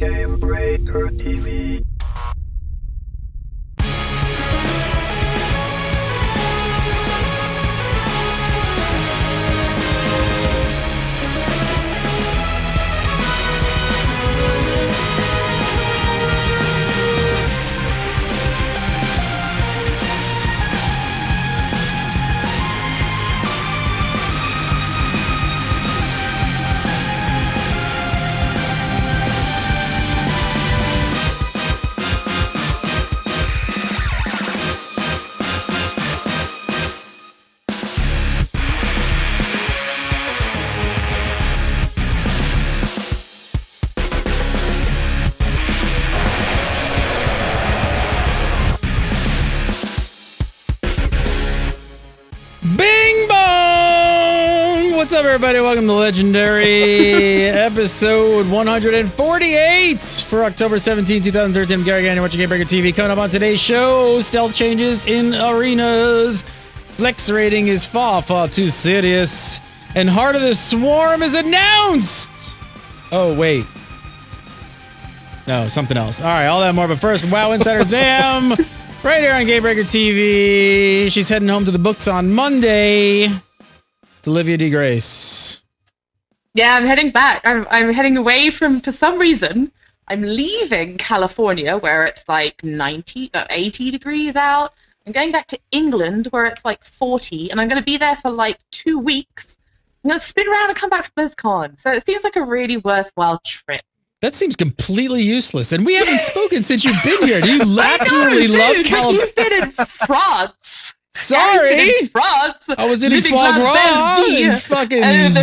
Game Breaker TV. Bing bong! What's up, everybody? Welcome to Legendary episode 148 for October 17, 2013. I'm Gary Gagne, watching Game Breaker TV. Coming up on today's show, stealth changes in arenas, flex rating is far too serious, and Heart of the Swarm is announced! Oh, wait. No, something else. All right, all that and more, but first, WoW Insider Zam! Right here on Game Breaker TV. She's heading home to the books on Monday. It's Olivia D. Grace. Yeah, I'm heading back. I'm heading away for some reason. I'm leaving California where it's like 80 degrees out. I'm going back to England where it's like 40, and I'm going to be there for like 2 weeks. I'm going to spin around and come back from BlizzCon. So it seems like a really worthwhile trip. That seems completely useless, and we haven't spoken since you've been here. Do you absolutely love California? You've been in France. Sorry, yeah, in France. I was in foie gras and fucking pigeon.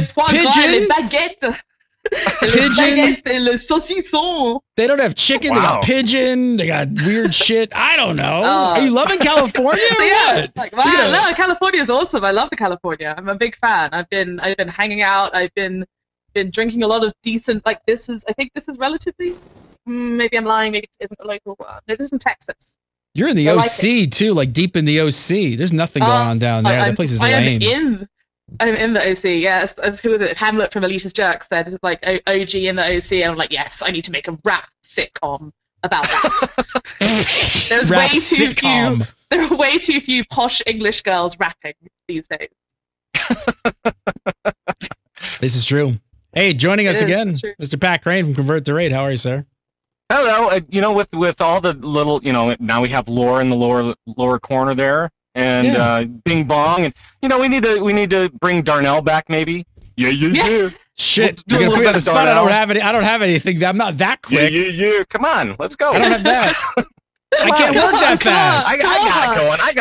Pigeon. Le saucisson. They don't have chicken. Wow. They got pigeon. They got weird shit. I don't know. Are you loving California? Or yeah. What? Like, wow, no, California is awesome. I love the California. I'm a big fan. I've been hanging out. I've been drinking a lot of decent, like I think this is relatively, maybe I'm lying, maybe it isn't a local one. No, this is in Texas. You're in the OC too, like deep in the OC. There's nothing going on down there. That place is lame. I'm in the OC, yes. As who was it? Hamlet from Elitist Jerks said, it's like OG in the OC, and I'm like, yes, I need to make a rap sitcom about that. There are way too few posh English girls rapping these days. This is true. Hey, joining us again, Mr. Pat Crane from Convert to Raid. How are you, sir? Hello. With all the little, now we have lore in the lower corner there, and Bing Bong, and we need to bring Darnell back, maybe. Yeah. Shit, you're gonna put me on the spot. I don't have anything. I'm not that quick. Yeah. Come on, let's go. I don't have that. I can't work that fast. I got it going. I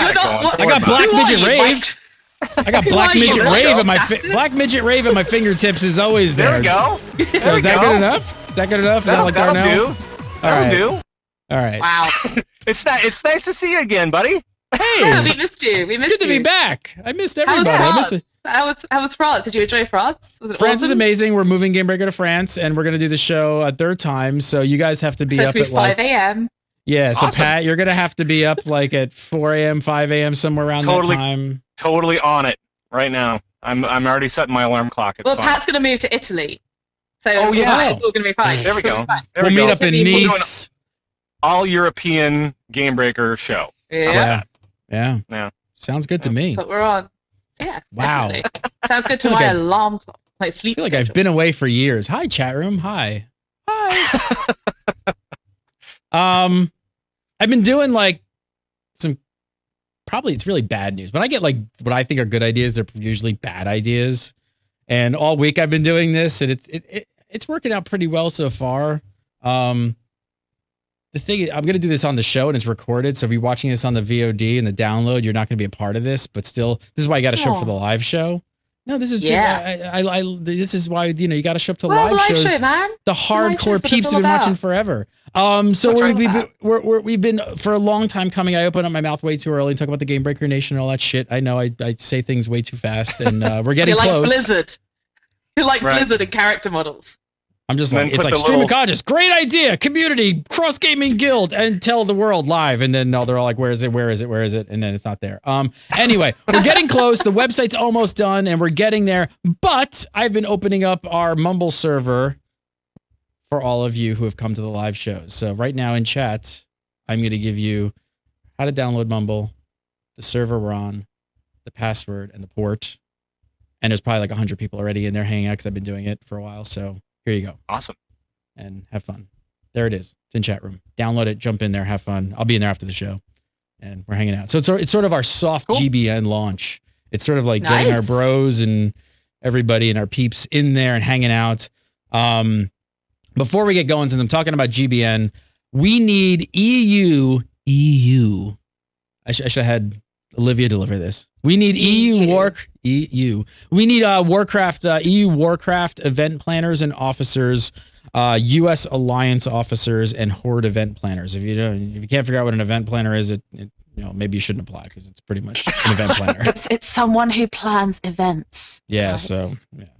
got Black Midget Rave. I got Black Midget Rave Black Midget Rave at my fingertips is always there. There we go. So is that good enough? Is that good enough? That'll do. That'll do. All right. Wow. It's nice to see you again, buddy. Hey. Yeah, we missed you. It's good to be back. I missed everybody. How was France? Did you enjoy France? Was it France awesome? is amazing. We're moving Game Breaker to France, and we're going to do the show a third time, so you guys have to be up at 5 a.m. Yeah, so awesome. Pat, you're going to have to be up like at 4 a.m., 5 a.m., somewhere around that time. Totally on it right now. I'm already setting my alarm clock. It's fine. Pat's going to move to Italy. So it's all going to be fine. There we go. We'll meet up in Nice. All European Game Breaker show. Yeah. Sounds good to me. That's what we're on. Yeah. Wow. Definitely. Sounds good to my alarm clock. My sleep I feel like I've been away for years. Hi, chat room. Hi. I've been doing like probably it's really bad news, but I get like what I think are good ideas. They're usually bad ideas. And all week I've been doing this, and it's working out pretty well so far. The thing is, I'm going to do this on the show, and it's recorded. So if you're watching this on the VOD and the download, you're not going to be a part of this. But still, this is why you got to show up for the live show. No, this is this is why you got to show up to live shows. Show, man. The hardcore peeps have been watching forever. So we've been for a long time coming. I open up my mouth way too early and talk about the Game Breaker Nation and all that shit. I know I say things way too fast, and we're getting You're close. Like Blizzard. You're like Blizzard and character models. I'm just like, it's like stream of consciousness, great idea, community, cross gaming guild, and tell the world live. And then they're all like, where is it? And then it's not there. Anyway, we're getting close. The website's almost done and we're getting there. But I've been opening up our Mumble server for all of you who have come to the live shows. So right now in chat, I'm going to give you how to download Mumble, the server we're on, the password, and the port. And there's probably like 100 people already in there hanging out because I've been doing it for a while. So here you go. Awesome. And have fun. There it is. It's in chat room. Download it, jump in there, have fun. I'll be in there after the show. And we're hanging out. So it's sort of our soft GBN launch. It's sort of like getting our bros and everybody and our peeps in there and hanging out. Before we get going, since I'm talking about GBN, we need EU. I should have had Olivia deliver this. We need EU. We need Warcraft, EU Warcraft event planners and officers, U.S. Alliance officers, and Horde event planners. If you can't figure out what an event planner is, maybe you shouldn't apply because it's pretty much an event planner. It's someone who plans events. Yeah. Right. So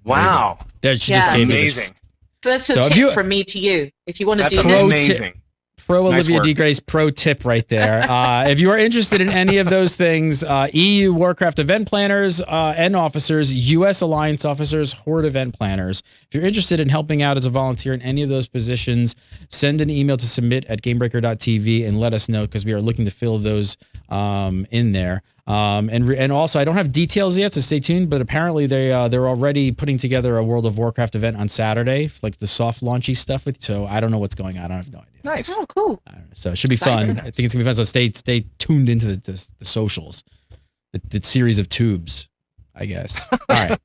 wow, she just gave amazing. So that's a tip from me to you. If you want to do amazing. Pro Olivia D. Grace pro tip right there. If you are interested in any of those things, EU Warcraft event planners and officers, U.S. Alliance officers, Horde event planners. If you're interested in helping out as a volunteer in any of those positions, send an email to submit@gamebreaker.tv and let us know because we are looking to fill those in there. And also, I don't have details yet, so stay tuned. But apparently, they're already putting together a World of Warcraft event on Saturday, like the soft launchy stuff. So I don't know what's going on. I have no idea. Nice. Oh, cool. So it should be fun. I think it's gonna be fun. So stay tuned into the socials, the series of tubes, I guess. All right.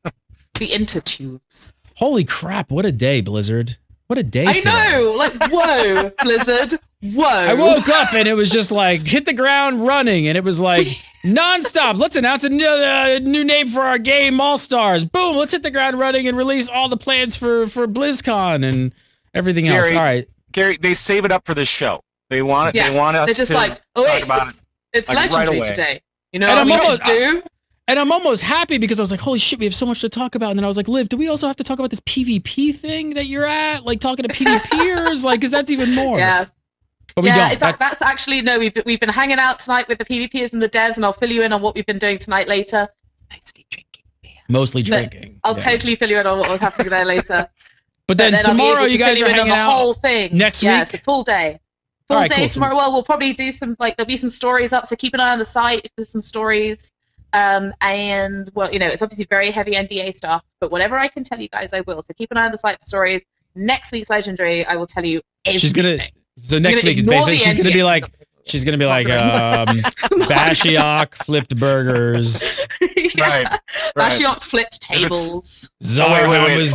The intertubes. Holy crap! What a day, Blizzard. What a day. I know. Like, whoa, Blizzard. Whoa. I woke up and it was just like hit the ground running, and it was like nonstop. Let's announce a new name for our game, All Stars. Boom. Let's hit the ground running and release all the plans for BlizzCon and everything else. All right. Gary, they save it up for this show. They want it. They want us just to like, oh wait, talk about it. It's like legendary right today. You know what we should do? And I'm almost happy because I was like, holy shit, we have so much to talk about. And then I was like, Liv, do we also have to talk about this PvP thing that you're at? Like talking to PvPers? Like, because that's even more. Yeah. But we don't. That's actually, no, we've been hanging out tonight with the PvPers and the devs, and I'll fill you in on what we've been doing tonight later. Mostly drinking beer. Mostly drinking. I'll totally fill you in on what was happening there later. But then tomorrow you guys are hanging out. The whole thing. Next week? Yeah, it's a full day. Full day tomorrow. Well, we'll probably do there'll be some stories up, so keep an eye on the site if there's some stories. And well, it's obviously very heavy NDA stuff, but whatever I can tell you guys, I will. So keep an eye on the site for stories. Next week's Legendary, I will tell you everything. So next week is basically she's gonna be like Bashiok flipped burgers. Right. Bashiok flipped tables. Zara was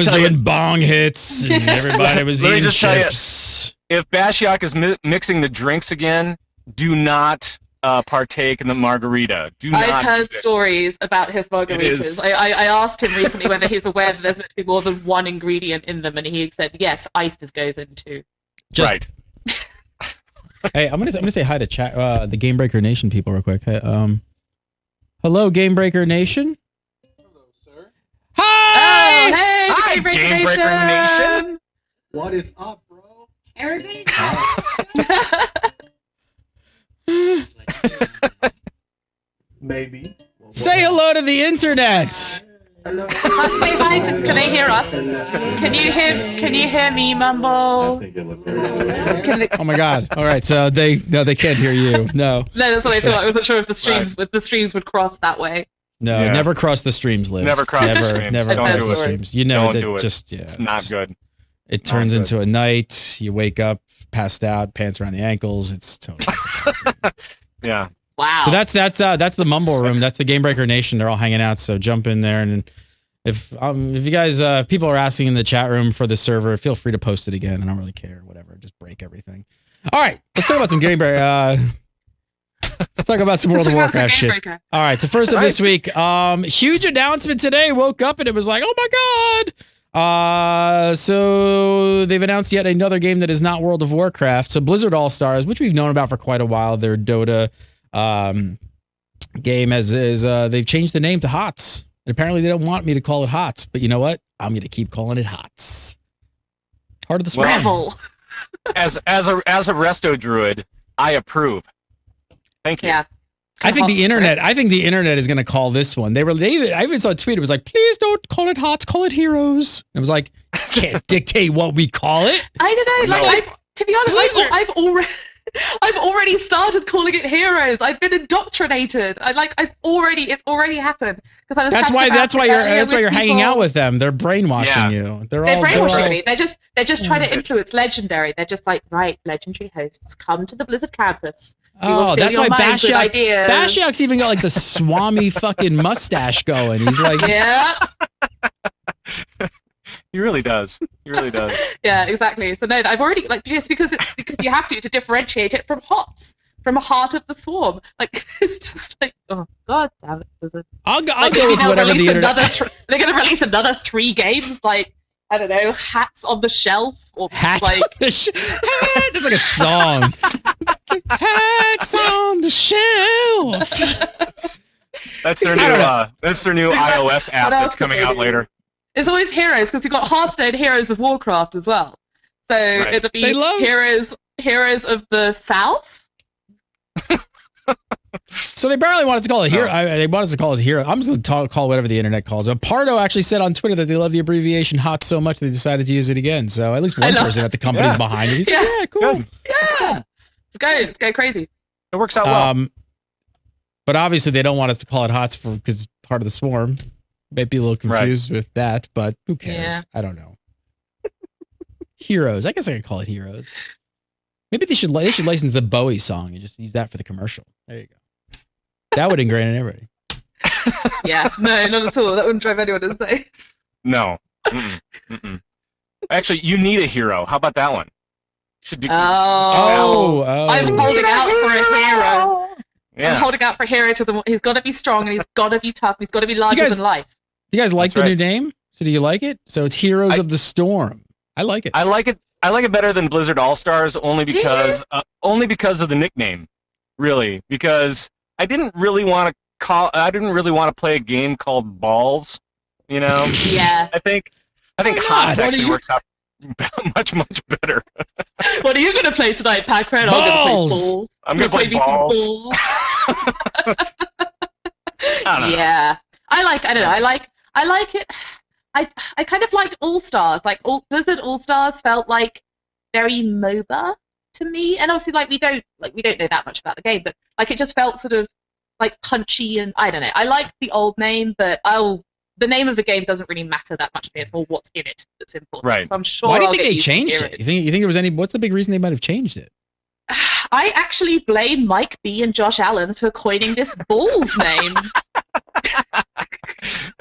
doing bong hits and everybody was eating chips. If Bashiok is mixing the drinks again, do not partake in the margarita. I've heard stories about his margaritas. I asked him recently whether he's aware that there's meant to be more than one ingredient in them, and he said yes, ice goes in too. Right. Hey, I'm gonna say hi to chat the Game Breaker Nation people real quick. Hey, hello, Game Breaker Nation. Hello, sir. Hi. Oh, hey, hi, Game Breaker Nation. What is up, bro? Everybody. Maybe. Say hello to the internet. Hello. Say hi to. Can they hear us? Can you hear me, Mumble? Oh my God! All right, so they can't hear you. No, that's what I thought. I wasn't sure if the streams would cross that way. No, never cross the streams, Liv. Never cross the streams. Never cross the streams. You know, don't do it. It's not good. It turns into a night. You wake up, passed out, pants around the ankles. It's totally. Yeah. Wow. So that's the Mumble room. That's the Game Breaker Nation. They're all hanging out. So jump in there, and if you guys if people are asking in the chat room for the server, feel free to post it again. I don't really care. Whatever. Just break everything. All right. Let's talk about some Game Breaker. Let's talk about some World of Warcraft shit. All right. So first of this week, huge announcement today. Woke up and it was like, oh my God. So they've announced yet another game that is not World of Warcraft. So Blizzard All Stars, which we've known about for quite a while, their Dota game they've changed the name to HOTS. And apparently they don't want me to call it HOTS, but you know what? I'm going to keep calling it HOTS. Heart of the Swarm. Rebel. As a resto druid, I approve. Thank you. Yeah. I think the internet is going to call this one. I even saw a tweet. It was like, please don't call it HOTS, call it Heroes. And it was like, can't dictate what we call it. I don't know. No. Like, to be honest, Blizzard. I've already started calling it Heroes. I've been indoctrinated. It's already happened because I was. That's why you're hanging out people. with them. They're brainwashing you. They're all brainwashing me. They're just trying to influence Legendary. They're just like, right, Legendary hosts, come to the Blizzard campus. We will fill that's your why minds with ideas. Bashiok's even got like the Swami fucking mustache going. He's like, Yeah. He really does. He really does. Yeah, exactly. So no, I've already just because you have to differentiate it from HOTS, from a Heart of the Swarm. Like it's just like, oh god damn it, Blizzard. I'll go with They'll whatever the release internet. they're going to release another 3 games, like I don't know, Hats on the Shelf or Hats like on the That's like a song. Hats on the shelf. That's their new iOS app What else that's coming could they out do? later. It's always Heroes because you've got Hearthstone Heroes of Warcraft as well. So it'll be Heroes of the South. So they barely want us to call it hero. They want us to call it hero. I'm just going to call whatever the internet calls it. But Pardo actually said on Twitter that they love the abbreviation HOT so much they decided to use it again. So at least one person at the company's behind it. He's like, yeah, cool. Good. Yeah, let's go crazy. It works out well. But obviously they don't want us to call it HOTS because it's part of the swarm. Might be a little confused with that, but who cares? Yeah. I don't know. Heroes. I guess I could call it Heroes. Maybe they should license the Bowie song and just use that for the commercial. There you go. That would ingrain in everybody. Yeah, no, not at all. That wouldn't drive anyone insane. No. Mm-mm. Actually, you need a hero. How about that one? Should do. Oh. I'm holding out for a hero. Yeah. I'm holding out for a hero to the. He's got to be strong and he's got to be tough. He's got to be larger than life. Do you guys like That's the new name? So do you like it? So it's Heroes of the Storm. I like it. I like it better than Blizzard All Stars only because of the nickname. Really, because I didn't really want to play a game called Balls. You know. Yeah. I think Hot Sexy works out much better. What are you going to play tonight, Pac-Man? Balls. I'm going to play Balls. I don't know. Yeah. I like it. I kind of liked All Stars. Like Blizzard All Stars felt like very MOBA to me. And obviously we don't know that much about the game, but like it just felt sort of like punchy and I don't know. I like the old name, but the name of the game doesn't really matter that much to me. It's more what's in it that's important. Right. So I'm sure. Why do you think they changed it? You think there was any? What's the big reason they might have changed it? I actually blame Mike B and Josh Allen for coining this Balls name.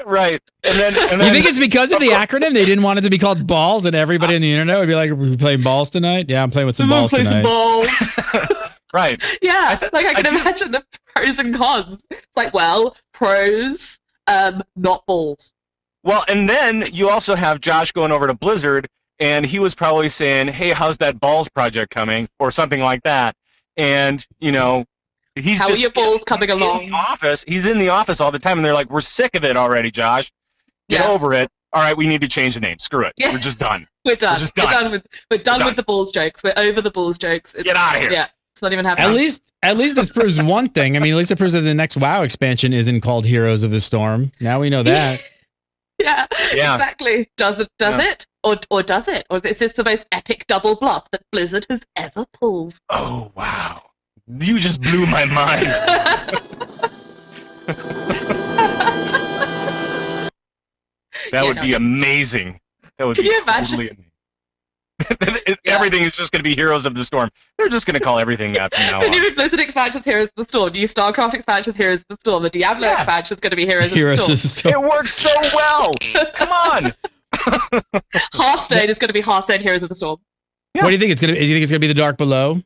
Right. And then You think it's because of the acronym? They didn't want it to be called Balls, and everybody on the internet would be like, "Are we playing balls tonight?" Yeah, I'm playing with some balls play tonight. some balls. right. Yeah, I can imagine the pros and cons. It's like, well, pros, not balls. Well, and then you also have Josh going over to Blizzard, and he was probably saying, "Hey, how's that Balls project coming?" or something like that. And how are your balls coming along? He's in the office all the time, and they're like, "We're sick of it already, Josh. Get over it. All right, we need to change the name. Screw it. Yeah. We're just done. We're done. We're just done. We're done with the balls jokes. We're over the balls jokes. Get out of here." Yeah, it's not even happening. At least this proves one thing. I mean, at least it proves that the next WoW expansion isn't called Heroes of the Storm. Now we know that. Yeah, exactly. Does it? Or does it? Or is this the most epic double bluff that Blizzard has ever pulled? Oh, wow. You just blew my mind. That would be amazing. That would Can be you imagine? totally amazing. Everything is just going to be Heroes of the Storm. They're just going to call everything that from now The on. new Blizzard expansion is Heroes of the Storm. New StarCraft expansion is Heroes of the Storm. The Diablo expansion is going to be Heroes of the Storm. It works so well. Come on. Hearthstone is going to be Hearthstone Heroes of the Storm. Yeah. What do you think it's gonna be? Do you think it's gonna be the Dark Below?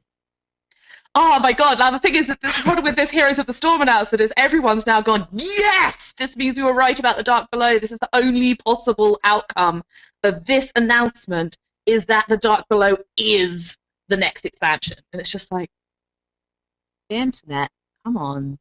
Oh my god, now the thing is that this problem with this Heroes of the Storm announcement is everyone's now gone, yes! This means we were right about the Dark Below. This is the only possible outcome of this announcement is that the Dark Below is the next expansion. And it's just like, the internet, come on.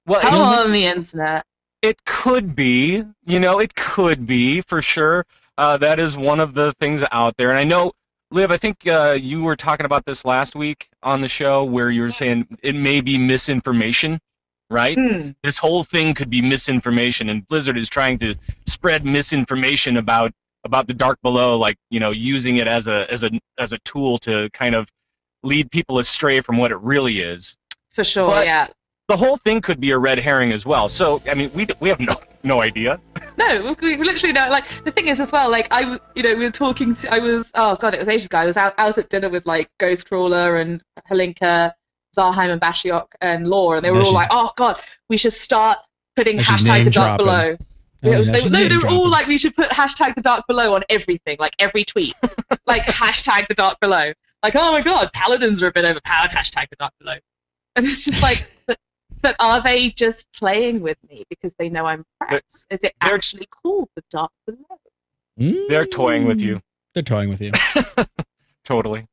Well, come on, the internet. It could be, it could be for sure. That is one of the things out there. And I know, Liv, I think you were talking about this last week on the show where you were saying it may be misinformation, right? This whole thing could be misinformation, and Blizzard is trying to spread misinformation about about the Dark Below, like, you know, using it as a tool to kind of lead people astray from what it really is. For sure, But yeah. the whole thing could be a red herring as well. So, I mean, we have no idea. No, we literally don't. Like, the thing is as well, like, we were talking to, oh god, it was ages ago. I was out at dinner with, like, Ghostcrawler and Helinka, Zarheim and Bashiok and Lore, and they were all like, oh god, we should start putting hashtag the Dark Below. They were all like, we should put hashtag the Dark Below on everything, like every tweet. Like, hashtag the Dark Below. Like, oh my god, paladins are a bit overpowered, hashtag the Dark Below. And it's just like, but are they just playing with me because they know I'm press? Is it actually called the Dark Below? They're toying with you. They're toying with you. Totally.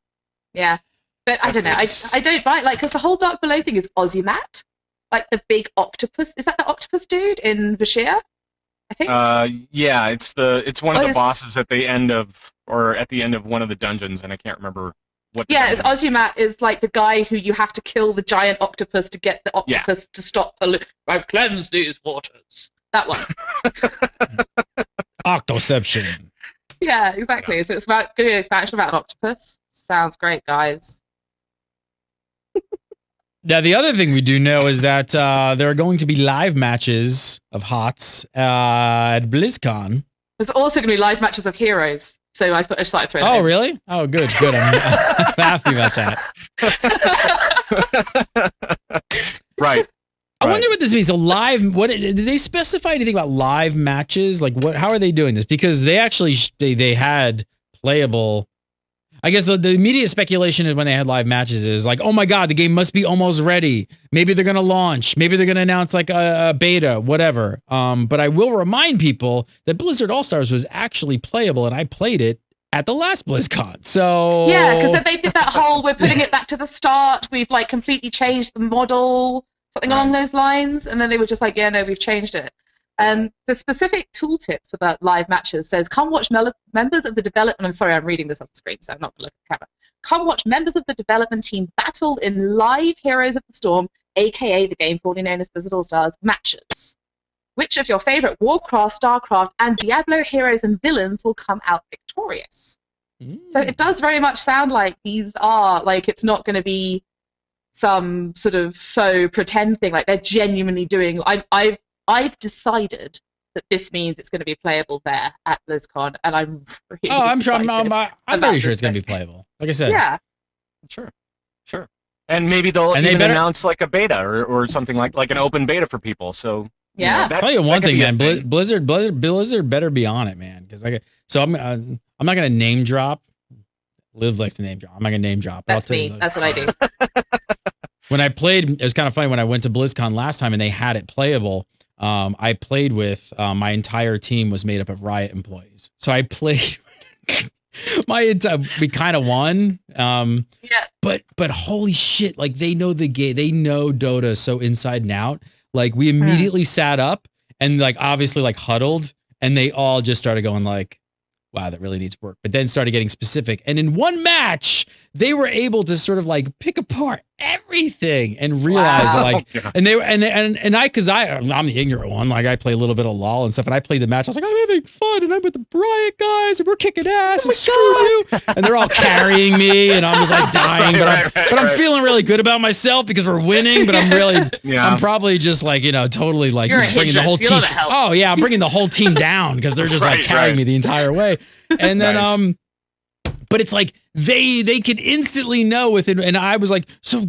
Yeah. But I don't know. I don't buy it, like, because the whole Dark Below thing is Ozymat. Like the big octopus. Is that the octopus dude in Vashir? I think. Yeah, it's one of the bosses at the end of one of the dungeons, and I can't remember what. Yeah, it's Ozymat is like the guy who you have to kill the giant octopus to get the octopus to stop. I've cleansed these waters. That one. Octoception. Yeah, exactly. Yeah. So it's going to be an expansion about an octopus. Sounds great, guys. Yeah, the other thing we do know is that there are going to be live matches of HOTS at BlizzCon. There's also going to be live matches of Heroes. So I started throwing Oh, really? Oh, good. I'm happy about that. Right. I wonder what this means. So live, did they specify anything about live matches? Like, how are they doing this? Because they actually, they had playable. I guess the immediate speculation is when they had live matches is like, oh my god, the game must be almost ready. Maybe they're going to launch. Maybe they're going to announce like a beta, whatever. But I will remind people that Blizzard All-Stars was actually playable, and I played it at the last BlizzCon. So yeah, because then they did that whole, we're putting it back to the start. We've like completely changed the model, something along those lines. And then they were just like, yeah, no, we've changed it. The specific tooltip for the live matches says, come watch members of the development. I'm sorry, I'm reading this off the screen, so I'm not going to look at the camera. Come watch members of the development team battle in live Heroes of the Storm, aka the game formerly known as Blizzard All-Stars, matches. Which of your favorite Warcraft, StarCraft, and Diablo heroes and villains will come out victorious? So it does very much sound like these are, like, it's not going to be some sort of faux pretend thing. Like, they're genuinely doing. I've decided that this means it's going to be playable there at BlizzCon, and I'm really I'm sure. I'm pretty sure this it's going to be playable. Like I said. Yeah. Sure. And maybe they'll even announce like a beta or something like an open beta for people. So yeah. I'll tell you one thing, man. Blizzard better be on it, man. Because I'm not going to name drop. Liv likes to name drop. I'm not going to name drop. That's me. That's what I do. When I played, it was kind of funny when I went to BlizzCon last time and they had it playable. I played with my entire team was made up of Riot employees. So I played we kind of won. Yeah. But holy shit, like they know the game, they know Dota so inside and out. Like we immediately sat up and like obviously like huddled and they all just started going like, wow, that really needs work. But then started getting specific. And in one match, they were able to sort of like pick apart everything and realize that like, and they were, and I, cause I'm the ignorant one. Like I play a little bit of LOL and stuff. And I played the match. I was like, I'm having fun and I'm with the Riot guys and we're kicking ass and screw you. And they're all carrying me and I'm just like dying, but I'm feeling really good about myself because we're winning. But I'm really, I'm probably just like, totally like bringing the whole team. Oh yeah. I'm bringing the whole team down because they're just like carrying me the entire way. And then, but it's like they could instantly know within, and I was like, so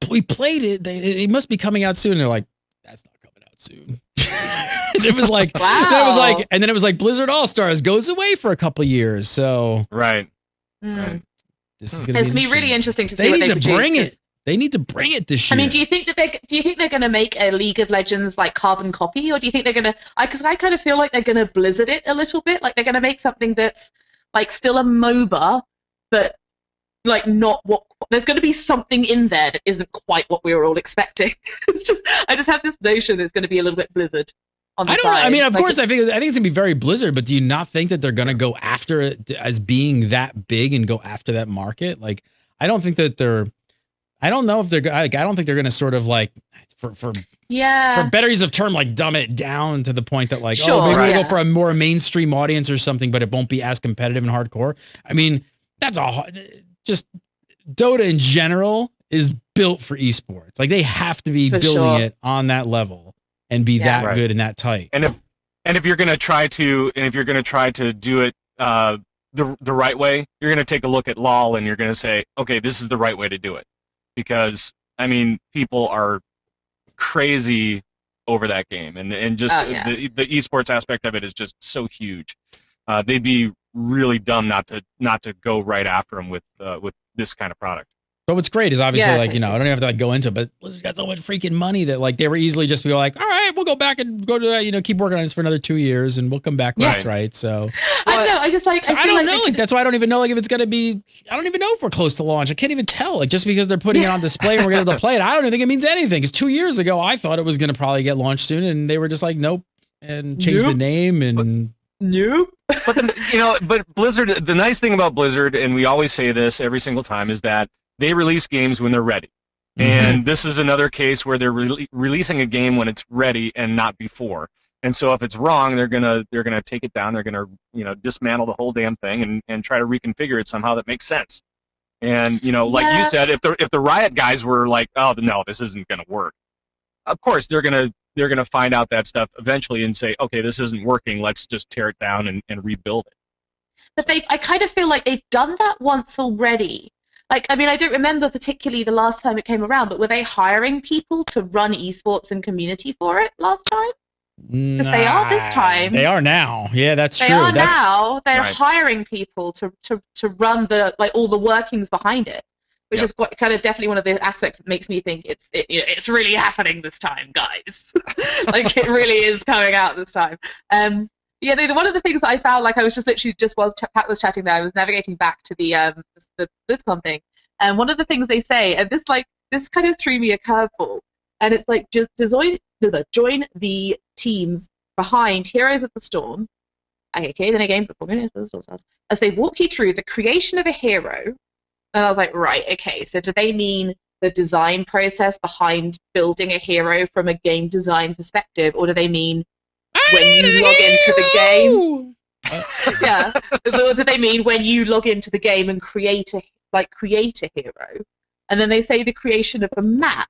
we played it. They must be coming out soon. And they're like, that's not coming out soon. It was like, and then it was like Blizzard All Stars goes away for a couple years. So right. This is going to be really interesting to see. They need to bring it. They need to bring it this year. I mean, do you think they're going to make a League of Legends like carbon copy, or do you think they're going to? Because I kind of feel like they're going to Blizzard it a little bit. Like they're going to make something that's like still a MOBA, but like not what. There's going to be something in there that isn't quite what we were all expecting. I just have this notion it's going to be a little bit Blizzard. On the I don't side. know. I mean, of course, I think it's going to be very Blizzard, but do you not think that they're going to go after it as being that big and go after that market? Like, I don't think that they're. I don't know if they're like, I don't think they're going to sort of like for better use of term, like dumb it down to the point that like, Sure, oh, maybe we'll yeah. go for a more mainstream audience or something, but it won't be as competitive and hardcore. I mean, that's just Dota in general is built for esports. Like they have to be For building sure. it on that level and be Yeah. that Right. good and that tight. And if you're gonna try to do it the right way, you're gonna take a look at LoL and you're gonna say, okay, this is the right way to do it, because I mean, people are crazy over that game, and just Oh, yeah. the esports aspect of it is just so huge. They'd be really dumb not to go right after them with this kind of product. But what's great is obviously Yeah, like, I don't even have to like go into it, but Blizzard's got so much freaking money that like they were easily just be like, all right, we'll go back and go to that, keep working on this for another 2 years and we'll come back when Yeah. it's right. So I don't know. I just like. So I feel don't like know. they Like could- that's why I don't even know like if it's gonna be. I don't even know if we're close to launch. I can't even tell. Like just because they're putting it on display and we're gonna play it, I don't even think it means anything. Because 2 years ago, I thought it was gonna probably get launched soon, and they were just like, nope, and changed the Nope. name and. Nope. But Blizzard. The nice thing about Blizzard, and we always say this every single time, is that they release games when they're ready. And this is another case where they're releasing a game when it's ready and not before. And so if it's wrong, they're gonna take it down. They're gonna dismantle the whole damn thing and try to reconfigure it somehow that makes sense. And like Yeah. you said, if the Riot guys were like, oh no, this isn't gonna work, of course they're gonna find out that stuff eventually and say, okay, this isn't working. Let's just tear it down and rebuild it. But I kind of feel like they've done that once already. Like, I mean, I don't remember particularly the last time it came around, but were they hiring people to run esports and community for it last time? Because they are this time. They are now. Yeah, that's They true. are That's, now. They're Right. hiring people to run the all the workings behind it, which Yep. is quite, kind of definitely one of the aspects that makes me think it's really happening this time, guys. Like it really is coming out this time. One of the things that I found, like I was just literally Pat was chatting there, I was navigating back to the BlizzCon thing, and one of the things they say, and this kind of threw me a curveball, and it's like just join the teams behind Heroes of the Storm. Okay, then again, before we the Storm stars, as they walk you through the creation of a hero, and I was like, right, okay, so do they mean the design process behind building a hero from a game design perspective, or do they mean when you log into the game? Yeah. Or do they mean when you log into the game and create a hero? And then they say the creation of a map.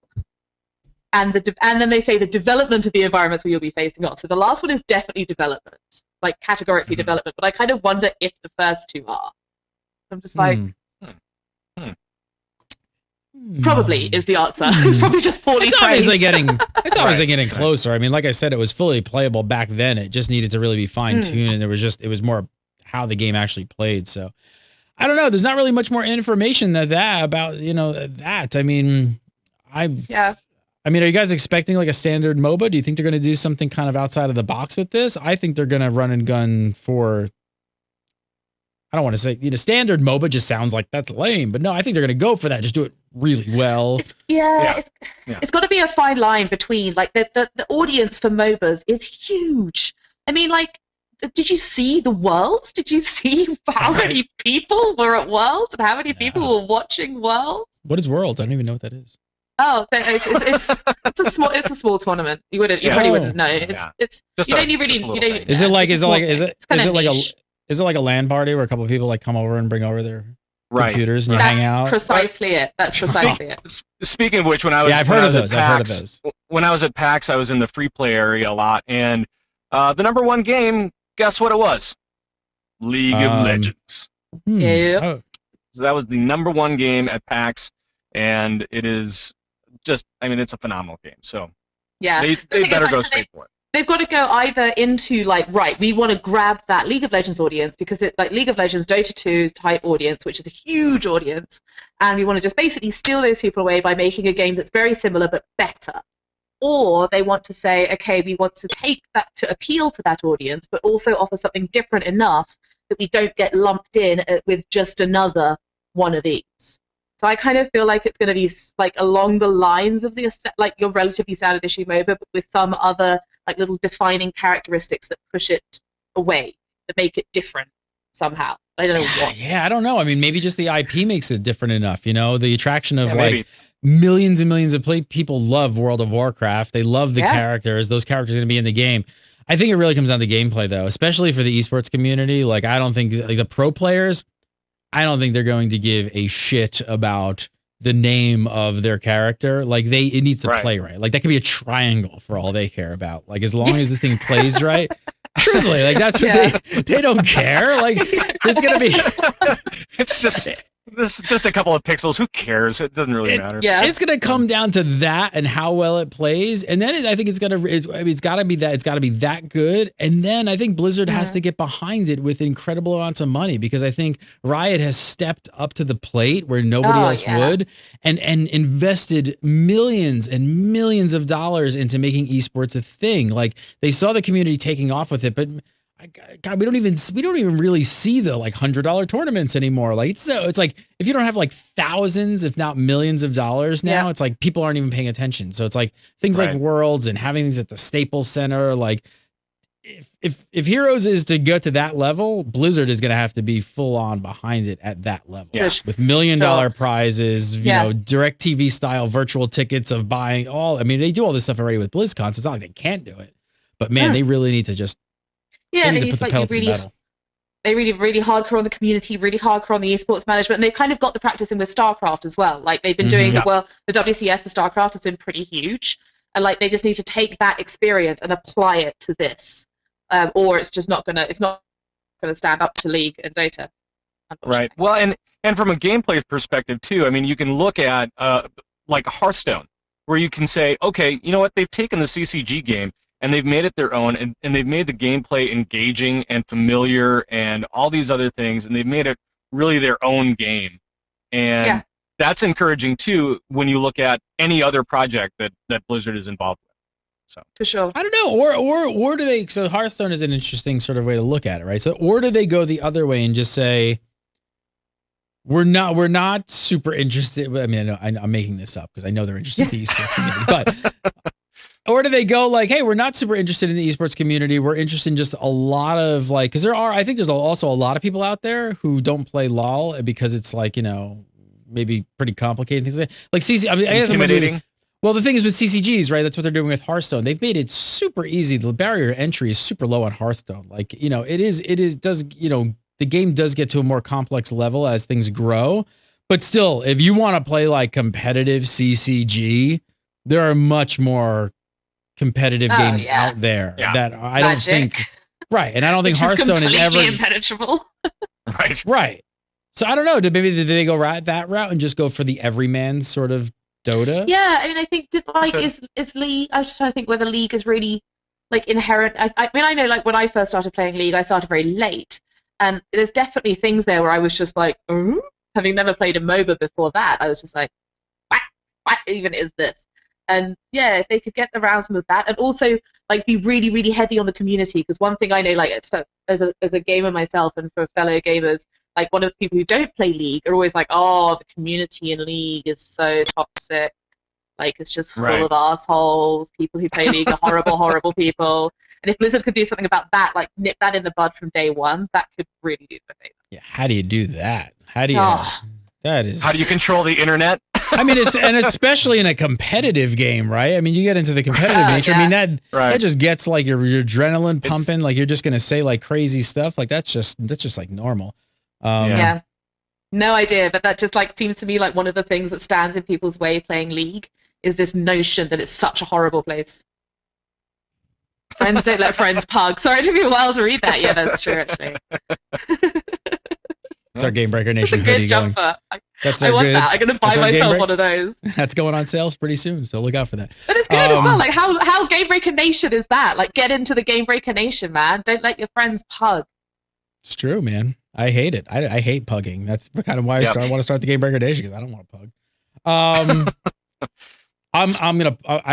And then they say the development of the environments where you'll be facing off. So the last one is definitely development, like categorically development. But I kind of wonder if the first two are. I'm just like, probably is the answer. It's probably just poorly It's phrased. obviously getting closer. I mean, like I said, it was fully playable back then. It just needed to really be fine tuned, and it was more how the game actually played. So I don't know. There's not really much more information than that about that. I mean, Yeah. I mean, are you guys expecting like a standard MOBA? Do you think they're going to do something kind of outside of the box with this? I think they're going to run and gun for. I don't want to say, standard MOBA just sounds like that's lame, but no, I think they're going to go for that. Just do it really well. It's got to be a fine line between like the audience for MOBAs is huge. I mean, like, did you see the Worlds? Did you see how many people were at Worlds and how many people were watching Worlds? What is Worlds? I don't even know what that is. Oh, it's a small tournament. You probably wouldn't know. It's Just you a- don't even just a little thing. Is it like it's a LAN party where a couple of people like come over and bring over their computers and you hang out? Precisely it. That's precisely it. Speaking of which, when I was I've heard of those. When I was at PAX, I was in the free play area a lot, and the number one game, guess what it was? League of Legends. Yeah. Oh, So that was the number one game at PAX, and it is just, I mean, it's a phenomenal game. So Yeah. they The thing is, better like, go so straight for it. They've got to go either into like, right, we want to grab that League of Legends audience because it like League of Legends Dota 2 type audience, which is a huge audience, and we want to just basically steal those people away by making a game that's very similar but better. Or they want to say, okay, we want to take that to appeal to that audience, but also offer something different enough that we don't get lumped in with just another one of these. So I kind of feel like it's going to be like along the lines of the like your relatively standard issue MOBA, but with some other like little defining characteristics that push it away, that make it different somehow. I don't know what. Yeah, I don't know. I mean, maybe just the IP makes it different enough. The attraction of Yeah, maybe. millions and millions of people love World of Warcraft. They love the Yeah. characters. Those characters are going to be in the game. I think it really comes down to gameplay, though, especially for the esports community. Like, I don't think like the pro players, I don't think they're going to give a shit about the name of their character. Like, it needs to play right. Like, that could be a triangle for all they care about. Like, as long as the thing plays right. Truthfully, like that's what they don't care. Like, there's gonna be. It's just. This is just a couple of pixels. Who cares? It doesn't really matter. Yeah, it's gonna come down to that and how well it plays, and then I think it's gonna. It's got to be that. It's got to be that good, and then I think Blizzard has to get behind it with incredible amounts of money because I think Riot has stepped up to the plate where nobody else would, and invested millions and millions of dollars into making esports a thing. Like they saw the community taking off with it, but. God, we don't even really see the like $100 tournaments anymore. Like it's like if you don't have like thousands, if not millions of dollars now, it's like people aren't even paying attention. So it's like things like Worlds and having these at the Staples Center. Like if Heroes is to go to that level, Blizzard is going to have to be full on behind it at that level with $1 million prizes, you know, direct TV style virtual tickets of buying all. I mean, they do all this stuff already with BlizzCon. So it's not like they can't do it, but man, they really need to just. Yeah, it's like they really hardcore on the community, really hardcore on the esports management, and they've kind of got the practice in with StarCraft as well. Like they've been doing the WCS, the StarCraft has been pretty huge, and like they just need to take that experience and apply it to this, or it's just not gonna stand up to League and Dota. Right. Well, and from a gameplay perspective too. I mean, you can look at like Hearthstone, where you can say, okay, you know what? They've taken the CCG game. And they've made it their own, and they've made the gameplay engaging and familiar and all these other things, and they've made it really their own game. And that's encouraging, too, when you look at any other project that Blizzard is involved with. So for sure. I don't know. Or do they, so Hearthstone is an interesting sort of way to look at it, right? So, or do they go the other way and just say, we're not super interested. I mean, I'm making this up because I know they're interested in the esports community, but... Or do they go like, hey, we're not super interested in the esports community. We're interested in just a lot of like, because I think there's also a lot of people out there who don't play LOL because it's like, you know, maybe pretty complicated things. Like CC, I mean, I guess intimidating. Well, the thing is with CCGs, right? That's what they're doing with Hearthstone. They've made it super easy. The barrier to entry is super low on Hearthstone. Like, you know, the game does get to a more complex level as things grow. But still, if you want to play like competitive CCG, there are much more competitive games out there that I don't think and I don't think Hearthstone is ever impenetrable. right. So I don't know. Did they go that route and just go for the everyman sort of Dota? Yeah, I mean, I think is League. I was just trying to think whether League is really like inherent. I mean, I know like when I first started playing League, I started very late, and there's definitely things there where I was just like, having never played a MOBA before that, I was just like, what even is this? And yeah, if they could get around some of that, and also like be really, really heavy on the community, because one thing I know, like as a gamer myself, and for fellow gamers, like one of the people who don't play League are always like, oh, the community in League is so toxic, like it's just full of assholes. People who play League are horrible, horrible people. And if Blizzard could do something about that, like nip that in the bud from day one, that could really do the favor. Yeah, how do you do that? How do you? How do you control the internet? I mean, and especially in a competitive game, right? I mean, you get into the competitive nature. I mean, that just gets like your adrenaline pumping. Like you're just gonna say like crazy stuff. Like that's just like normal. No idea, but that just like seems to me like one of the things that stands in people's way playing League is this notion that it's such a horrible place. Friends don't let friends pug. Sorry, it took me a while to read that. Yeah, that's true actually. It's our Game Breaker Nation That's a good hoodie jumper. That's I want that. I'm going to buy myself one of those. That's going on sales pretty soon, so look out for that. But it's good as well. Like, how Game Breaker Nation is that? Like, get into the Game Breaker Nation, man. Don't let your friends pug. It's true, man. I hate it. I hate pugging. That's kind of why I want to start the Game Breaker Nation, because I don't want to pug. I'm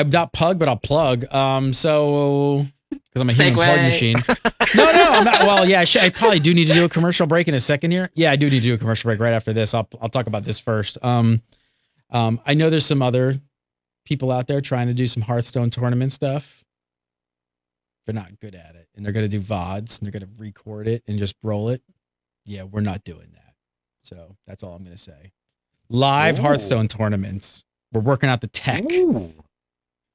not pug, but I'll plug. So because I'm a human plug machine. No, I'm not. Well, yeah, I probably do need to do a commercial break in a second here. Yeah, I do need to do a commercial break right after this. I'll talk about this first. I know there's some other people out there trying to do some Hearthstone tournament stuff. They're not good at it, and they're going to do VODs, and they're going to record it and just roll it. Yeah, we're not doing that. So that's all I'm going to say. Live Hearthstone tournaments. We're working out the tech. Ooh.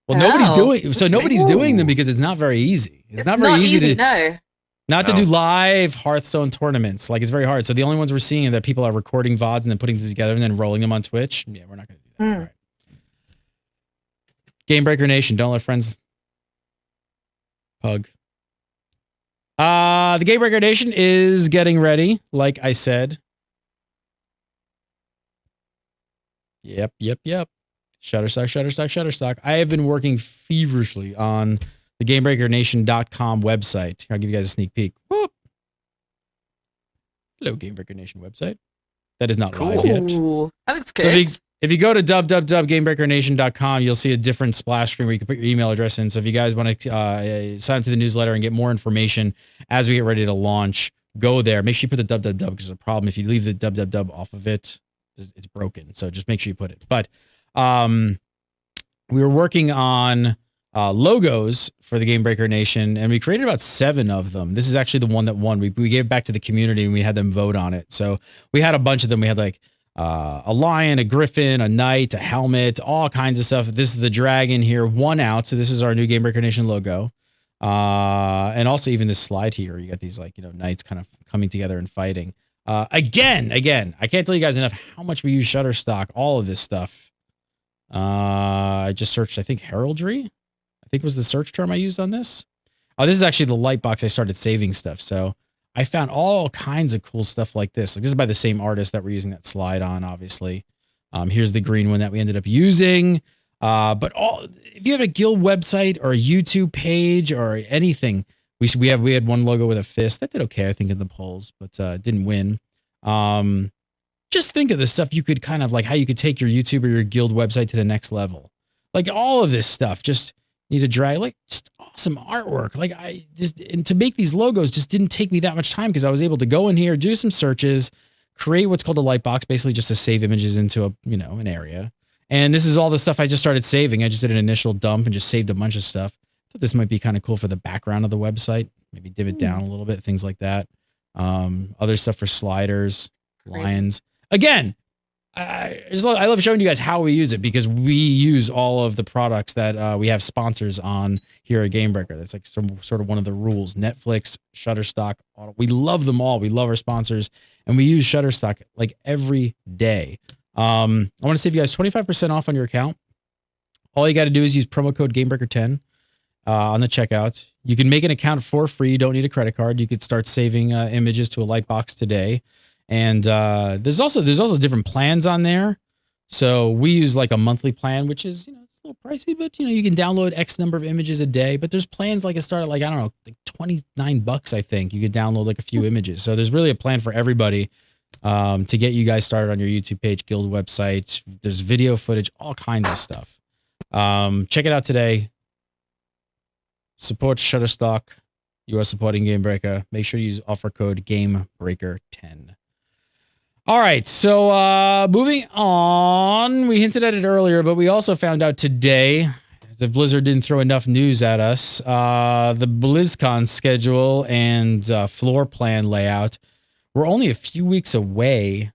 Well, nobody's Oh, doing so. that's Nobody's nice. doing them because it's not very easy. It's not very easy to No. not to No. do live Hearthstone tournaments. Like it's very hard. So the only ones we're seeing are that people are recording VODs and then putting them together and then rolling them on Twitch. Yeah, we're not going to do that. Mm. All right. Game Breaker Nation, don't let friends pug. The Game Breaker Nation is getting ready, like I said. Yep. Shutterstock. I have been working feverishly on the GameBreakerNation.com website. I'll give you guys a sneak peek. Whoop. Hello, GameBreaker Nation website. That is not live Cool. yet. Ooh, that looks So good. if you go to www.GameBreakerNation.com, you'll see a different splash screen where you can put your email address in. So if you guys want to sign up to the newsletter and get more information as we get ready to launch, go there. Make sure you put the www because there's a problem. If you leave the www off of it, it's broken. So just make sure you put it. But we were working on logos for the Game Breaker Nation, and we created about 7 of them. This is actually the one that won. We gave it back to the community and we had them vote on it. So we had a bunch of them. We had like a lion, a griffin, a knight, a helmet, all kinds of stuff. This is the dragon here, one out. So this is our new Game Breaker Nation logo. And also even this slide here, you got these like, knights kind of coming together and fighting. Again, I can't tell you guys enough how much we use Shutterstock, all of this stuff. I just searched, I think heraldry, I think was the search term I used on this. Oh, this is actually the light box I started saving stuff. So I found all kinds of cool stuff like this. Like this is by the same artist that we're using that slide on, obviously. Here's the green one that we ended up using. But if you have a guild website or a YouTube page or anything, we had one logo with a fist that did okay, I think, in the polls, but didn't win. Just think of the stuff you could kind of like how you could take your YouTube or your guild website to the next level. Like all of this stuff, just need to drag like just awesome artwork. Like and to make these logos just didn't take me that much time because I was able to go in here, do some searches, create what's called a light box, basically just to save images into an area. And this is all the stuff I just started saving. I just did an initial dump and just saved a bunch of stuff. I thought this might be kind of cool for the background of the website. Maybe dim it down a little bit, things like that. Other stuff for sliders, lions. Again, I love showing you guys how we use it because we use all of the products that we have sponsors on here at Game Breaker. That's like sort of one of the rules. Netflix, Shutterstock, we love them all. We love our sponsors, and we use Shutterstock like every day. I want to save you guys 25% off on your account. All you got to do is use promo code GameBreaker10 on the checkout. You can make an account for free. You don't need a credit card. You could start saving images to a Lightbox today. And there's also different plans on there. So we use like a monthly plan, which is it's a little pricey, but you can download X number of images a day. But there's plans like it started like I don't know, like $29 I think. You could download like a few images. So there's really a plan for everybody to get you guys started on your YouTube page, guild website. There's video footage, all kinds of stuff. Check it out today. Support Shutterstock. You are supporting Game Breaker. Make sure you use offer code GameBreaker10. All right, so moving on. We hinted at it earlier, but we also found out today, as if Blizzard didn't throw enough news at us, the BlizzCon schedule and floor plan layout. We're only a few weeks away.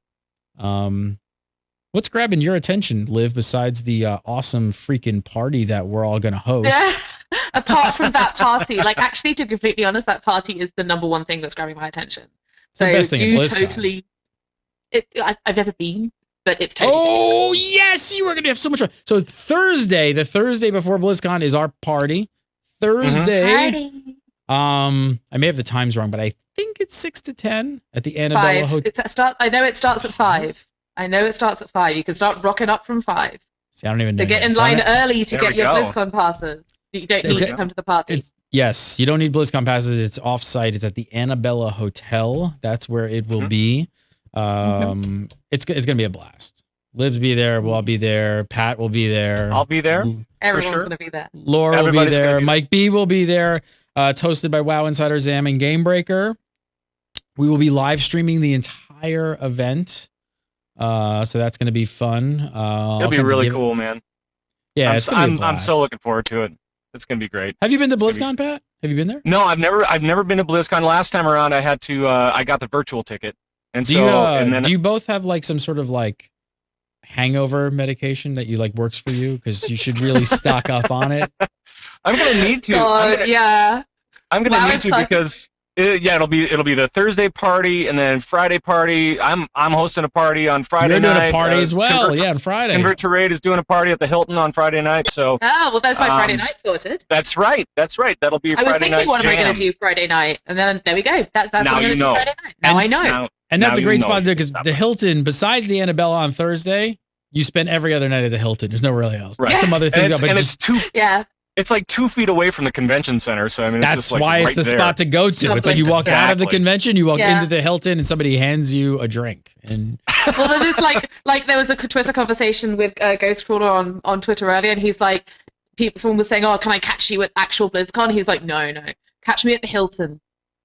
What's grabbing your attention, Liv, besides the awesome freaking party that we're all going to host? Apart from that party, like actually, to be completely honest, that party is the number one thing that's grabbing my attention. So the best thing do at BlizzCon. totally. I've never been, but it's totally. Oh yes, you are going to have so much fun. So the Thursday before BlizzCon is our party. Thursday. Party. I may have the times wrong, but I think it's 6 to 10 at the Annabella 5. Hotel. I know it starts at 5. You can start rocking up from 5. See, I don't even know. So get in yet. line early to There get we your go. BlizzCon passes. You don't need to come to the party. Yes, you don't need BlizzCon passes. It's off-site. It's at the Annabella Hotel. That's where it will be. It's going to be a blast. Liv's be there. We'll all be there. Pat will be there. I'll be there. Everyone's sure. going to be there. Laura will be Everybody's gonna there. be there. Mike B will be there. It's hosted by WoW Insider Zam and Game Breaker. We will be live streaming the entire event. So that's going to be fun. It'll be really cool, man. Yeah, I'm so looking forward to it. It's gonna be great. Have you been to It's BlizzCon, Pat? Have you been there? No, I've never been to BlizzCon. Last time around, I had to. I got the virtual ticket, and Do so you, and then do you both have like some sort of like hangover medication that you like works for you, because you should really stock up on it. I'm gonna need to. God, yeah. I'm gonna Wow, need it's to like- because it'll be the Thursday party and then Friday party. I'm hosting a party on Friday You're doing night. a party as well, Convert, on Friday. Convert to Raid is doing a party at the Hilton on Friday night. So well, that's my Friday night sorted. that's right. That'll be a I was Friday thinking, night what am I jam. going to do Friday night? And then there we go. That's Now what I'm going you to do know. Friday night. Now I know. And that's Now a you great know. spot there, because the Hilton, besides the Annabella on Thursday, you spend every other night at the Hilton. There's nowhere really else. Right. There's some other things, but it's Yeah. It's like 2 feet away from the convention center, so I mean, it's that's just like why right it's the there. spot to go to. It's like you walk out of the Exactly. convention, you walk Yeah. into the Hilton, and somebody hands you a drink. And Well, then it's like there was a Twitter conversation with Ghostcrawler on Twitter earlier, and he's like, someone was saying, "Oh, can I catch you at actual BlizzCon?" He's like, "No, catch me at the Hilton."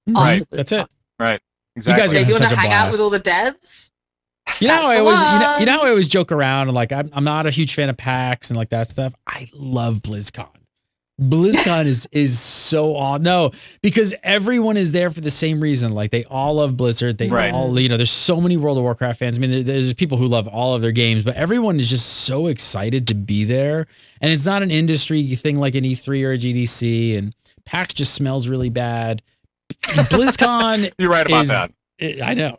Right. after That's BlizzCon." it. Right. You Exactly. guys So are if you want such to a hang out with blast. all the devs, You know, that's I the always, one. you know, I always joke around and like, I'm not a huge fan of PAX and like that stuff. I love BlizzCon. BlizzCon is so awesome. No, because everyone is there for the same reason. Like they all love Blizzard. They Right. all, there's so many World of Warcraft fans. I mean, there's people who love all of their games, but everyone is just so excited to be there. And it's not an industry thing like an E3 or a GDC. And PAX just smells really bad. BlizzCon, You're right about that. I know.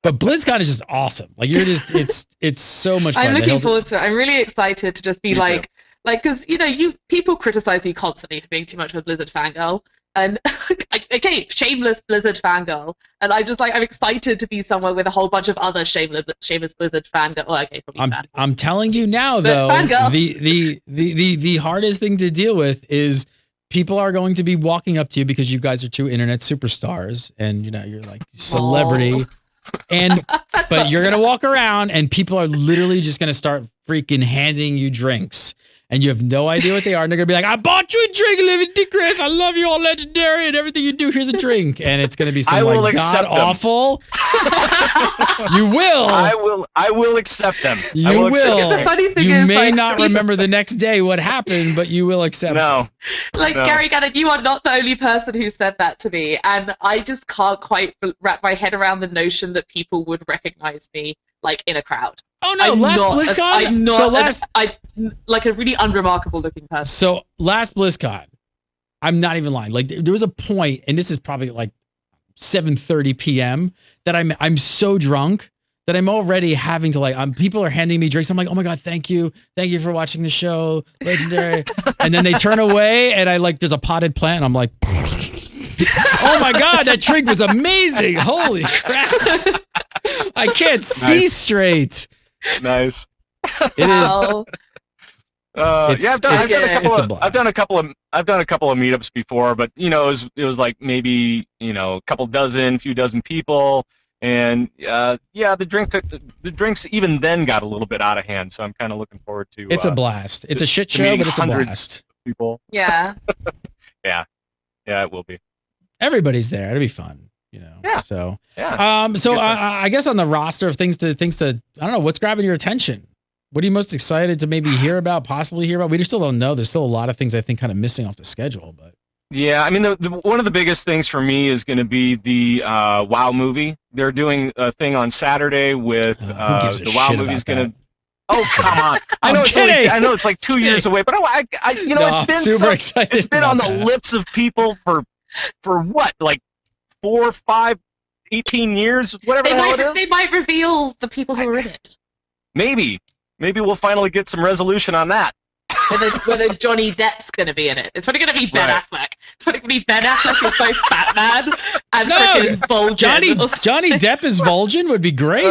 But BlizzCon is just awesome. Like it's so much fun. I'm The looking Hilton- forward to it. I'm really excited to just be Me too. like, because people criticize me constantly for being too much of a Blizzard fangirl, and okay, shameless Blizzard fangirl, and I'm excited to be somewhere with a whole bunch of other shameless Blizzard fangirl. Oh, okay, probably fan. I'm telling you now, But though, fangirls. the hardest thing to deal with is people are going to be walking up to you because you guys are two internet superstars, and you're like celebrity, and but you're gonna walk around and people are literally just gonna start freaking handing you drinks. And you have no idea what they are. And they're going to be like, I bought you a drink, Living Chris. I love you all legendary and everything you do. Here's a drink. And it's going to be I some will like accept god them. awful. You will. I will accept them. I You will. Accept will. The them. funny thing You is, may like, not remember the next day what happened, but you will accept it. No. Like No. Gary Gannon, you are not the only person who said that to me, and I just can't quite wrap my head around the notion that people would recognize me like in a crowd. Oh no, last BlizzCon. I'm not so last like a really unremarkable looking person. so last BlizzCon, I'm not even lying. Like there was a point, and this is probably like 7:30 p.m. that I'm so drunk that I'm already having to like people are handing me drinks. I'm like, oh my god, thank you for watching the show, legendary. And then they turn away, and I like there's a potted plant, and I'm like, oh my god, that drink was amazing. Holy crap! I can't see Nice. straight. Nice. It is. Wow. Yeah, I've done a couple of meetups before, but it was like maybe a couple dozen, few dozen people, and the drinks even then got a little bit out of hand. So I'm kind of looking forward to. It's a blast. It's a shit to show, meeting but it's a hundreds blast. of people. Yeah. Yeah, it will be. Everybody's there. It'll be fun. Yeah. So, Yeah. so Good I guess on the roster of things to, I don't know, what's grabbing your attention? What are you most excited to maybe hear about, possibly hear about? We just still don't know. There's still a lot of things I think kind of missing off the schedule, but. Yeah, I mean, one of the biggest things for me is going to be the WoW movie. They're doing a thing on Saturday with who gives a the WoW shit movie's about going to. Oh, come on! I know kidding. I know it's like 2 years away, but No, it's been super excited it's been on about the that. lips of people for what, like 4, 5, 18 years, whatever the hell it They is. might reveal the people who are in it. Maybe we'll finally get some resolution on that. Whether Johnny Depp's going to be in it. It's probably going to be Ben Right. Affleck. It's probably going to be Ben Affleck who's both Batman and No, freaking Vol'jin. Johnny or something. Johnny Depp is Vol'jin would be great.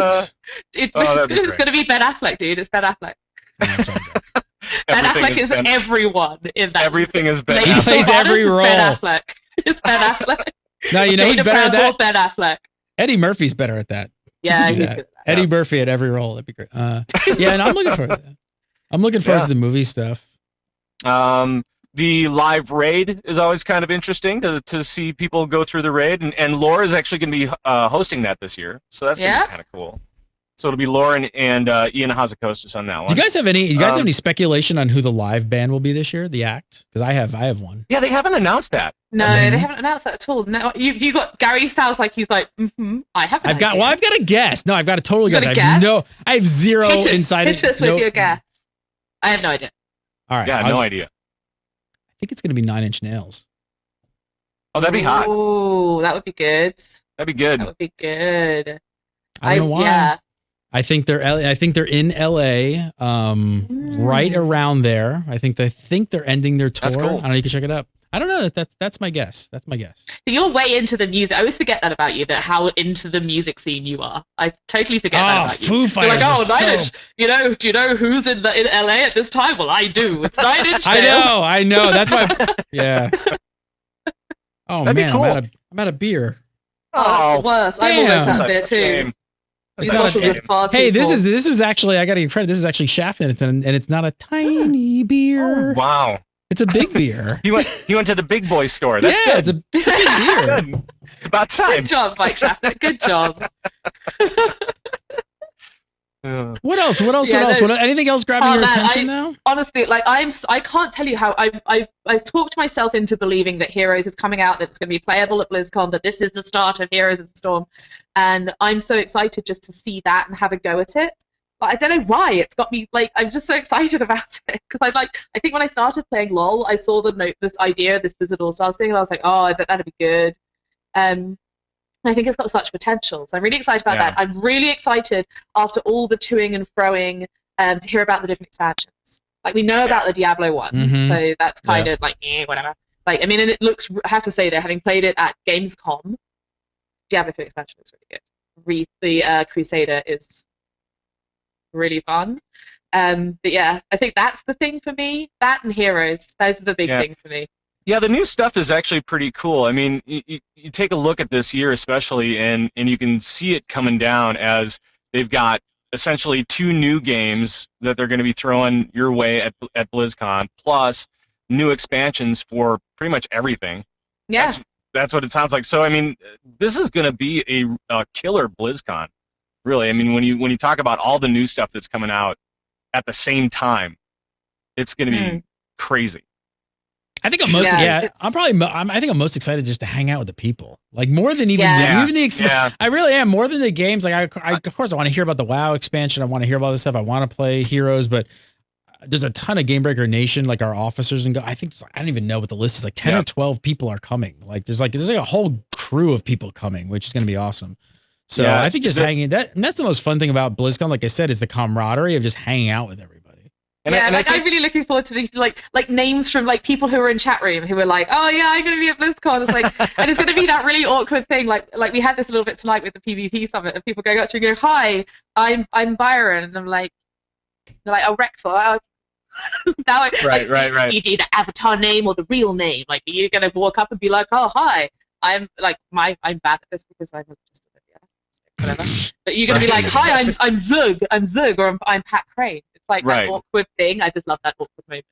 It's that'd be going to be Ben Affleck, dude. It's Ben Affleck. Ben Everything Affleck is Ben- everyone in that. Everything is Ben. He Lady plays Sylvanas every is role. Ben Affleck. It's Ben Affleck. No, you know who's Jada better at Purple, that? Ben Affleck. Eddie Murphy's better at that. Yeah, Do he's that. good at that. Eddie Murphy at every role. That'd be great. Yeah, and I'm looking forward to that. I'm looking forward Yeah. to the movie stuff. The live raid is always kind of interesting to see people go through the raid, and Laura is actually going to be hosting that this year, so that's going to Yeah? be kind of cool. So it'll be Lauren and Ian Hazakostas on that one. Do you guys have any speculation on who the live band will be this year? The act? Because I have one. Yeah, they haven't announced that. No, they haven't announced that at all. No, you got Gary sounds like he's like, I haven't. I've got a guess. No, I've got a total guess. I have zero insight. Hit us with your guess. I have no idea. All right. Yeah, no idea. I think it's going to be 9 Inch Nails. Oh, that'd be hot. Oh, that would be good. That'd be good. That would be good. I don't know why. Yeah. I think they're in LA, right around there. I think they're ending their tour. That's cool. I don't know, you can check it up. I don't know. That's my guess. That's my guess. So you're way into the music. I always forget that about you, that how into the music scene you are. I totally forget that about you. Foo Fighters. You're like, 9 Inch. Do you know who's in LA at this time? Well, I do. It's 9 Inch Nails. I know. That's why. Yeah. Oh, That'd man. Be cool. I'm out of beer. Oh, that's the worst. I'm almost out there too. Hey, this was actually, I got to give credit. This is actually Shaft, and it's not a tiny beer. Oh, wow. It's a big beer. He went to the big boy store. That's good. It's a big beer. Good. About time. Good job, Mike Shaft. Good job. What else? Anything else grabbing your attention now? Honestly, like I can't tell you how I've talked myself into believing that Heroes is coming out, that it's going to be playable at BlizzCon, that this is the start of Heroes of the Storm, and I'm so excited just to see that and have a go at it. But I don't know why it's got me like I'm just so excited about it because I think when I started playing LoL, I saw this Blizzard All Stars thing, and I was like, oh, I bet that'd be good. I think it's got such potential. So I'm really excited about that. I'm really excited after all the toing and froing to hear about the different expansions. Like we know about the Diablo one, so that's kind of like, whatever. Like, I mean, and it looks, I have to say that having played it at Gamescom, Diablo 3 expansion is really good. The Crusader is really fun. But yeah, I think that's the thing for me. That and Heroes, those are the big things for me. Yeah, the new stuff is actually pretty cool. I mean, you take a look at this year especially, and you can see it coming down as they've got essentially 2 new games that they're going to be throwing your way at BlizzCon, plus new expansions for pretty much everything. Yeah. That's what it sounds like. So, I mean, this is going to be a killer BlizzCon, really. I mean, when you talk about all the new stuff that's coming out at the same time, it's going to be crazy. I think I'm most I think I'm most excited just to hang out with the people, like more than even the I really am, more than the games. Like I of course I want to hear about the WoW expansion. I want to hear about this stuff. I want to play Heroes, but there's a ton of Gamebreaker Nation, like our officers, and I think I don't even know what the list is. Like 10 or 12 people are coming. Like there's a whole crew of people coming, which is going to be awesome. So I think just hanging and that's the most fun thing about BlizzCon. Like I said, is the camaraderie of just hanging out with everybody. I'm really looking forward to these like names from like people who were in chat room who were like, oh yeah, I'm gonna be at BlizzCon. It's like, and it's gonna be that really awkward thing. Like we had this a little bit tonight with the PvP summit, and people going up to you and go, hi, I'm Byron, and I'm like, they're like, oh, Rekfor. Now right. Do you do the avatar name or the real name? Like, are you gonna walk up and be like, oh hi, I'm bad at this because I'm just whatever. But you're gonna be like, hi, I'm Zug, or I'm Pat Crane. Like that awkward thing. I just love that awkward moment.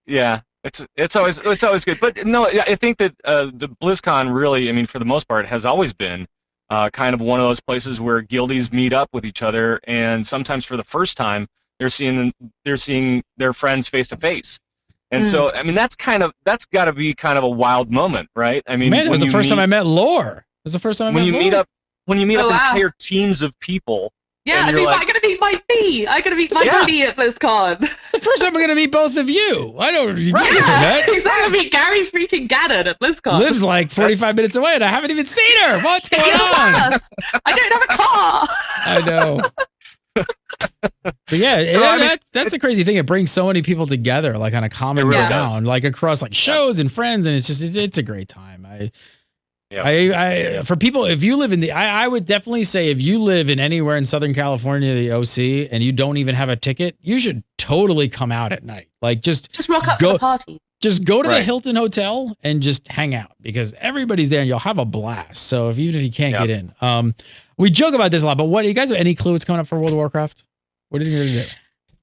Yeah, it's always good. But no, I think that the BlizzCon really, I mean, for the most part, has always been kind of one of those places where guildies meet up with each other, and sometimes for the first time, they're seeing their friends face to face. And so, I mean, that's got to be kind of a wild moment, right? I mean, man, it was the first time I met Lore. It was the first time I met Lore. When you meet up entire teams of people. Yeah, I'm gonna meet my bee. I'm gonna meet my bee at BlizzCon. The first time I'm gonna meet both of you. I don't. Yeah, exactly. Meet Gary freaking Gannon at BlizzCon. Lives like 45 minutes away, and I haven't even seen her. What's going on? I don't have a car. I know. But yeah, that's the crazy thing. It brings so many people together, like on a common ground, like across like shows and friends, and it's a great time. For people, if you live in I would definitely say if you live in anywhere in Southern California, the OC, and you don't even have a ticket, you should totally come out at night. Like just rock up to the party. Just go to the Hilton Hotel and just hang out because everybody's there and you'll have a blast. So even if you can't get in, we joke about this a lot, but what, you guys have any clue what's coming up for World of Warcraft? What are you going to do?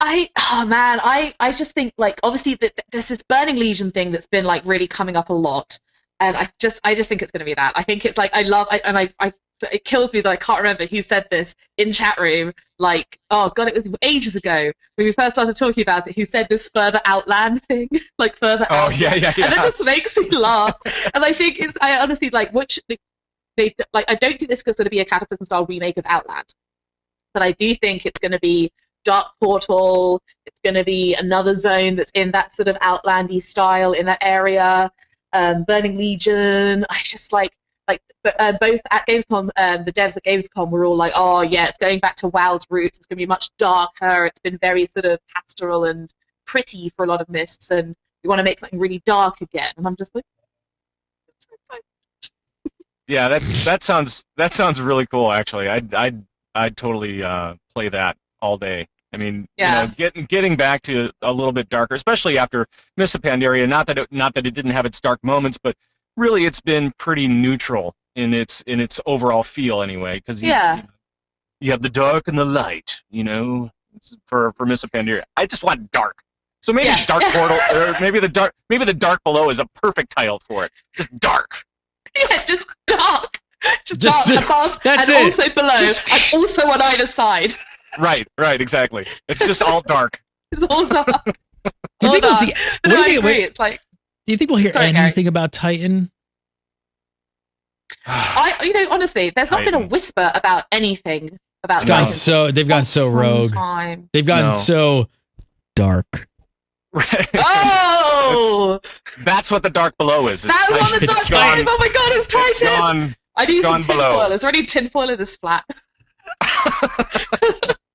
I just think like obviously there's this Burning Legion thing that's been like really coming up a lot. And I just think it's going to be that. I think it's like I So it kills me that I can't remember who said this in chat room. Like, oh god, it was ages ago when we first started talking about it. Who said this further outland thing? Like further Oh, outland. yeah. And it just makes me laugh. And I think I honestly like I don't think this is going to be a Cataclysm style remake of Outland, but I do think it's going to be Dark Portal. It's going to be another zone that's in that sort of Outlandy style in that area. Burning Legion. I just both at Gamescom, the devs at Gamescom were all like, oh yeah, it's going back to WoW's roots. It's going to be much darker. It's been very sort of pastoral and pretty for a lot of mists, and we want to make something really dark again. And I'm just like, that's so exciting. Yeah, that sounds really cool. Actually, I'd totally play that all day. I mean, Yeah. getting back to a little bit darker, especially after Mists of Pandaria. Not that it didn't have its dark moments, but really it's been pretty neutral in its overall feel anyway. Because you have the dark and the light. It's for Mists of Pandaria. I just want dark. So maybe Dark Portal, or maybe the Dark Below is a perfect title for it. Just dark. Yeah, just dark. Just dark above that's and it. also below and also on either side. Right, exactly. It's just all dark. It's all dark. Do you think we'll see? But what no, do I you think- agree. It's like Do you think we'll hear Sorry, anything about Titan? honestly, there's not been a Titan. whisper about anything about It's gone Titan they've gone for so some rogue. time. They've gone No. so dark. Right. Oh, That's what the Dark Below is. that's what the It's dark gone. is. Oh my god, it's It's Titan. gone. I need some gone below. tinfoil. Is there any tinfoil in this flat?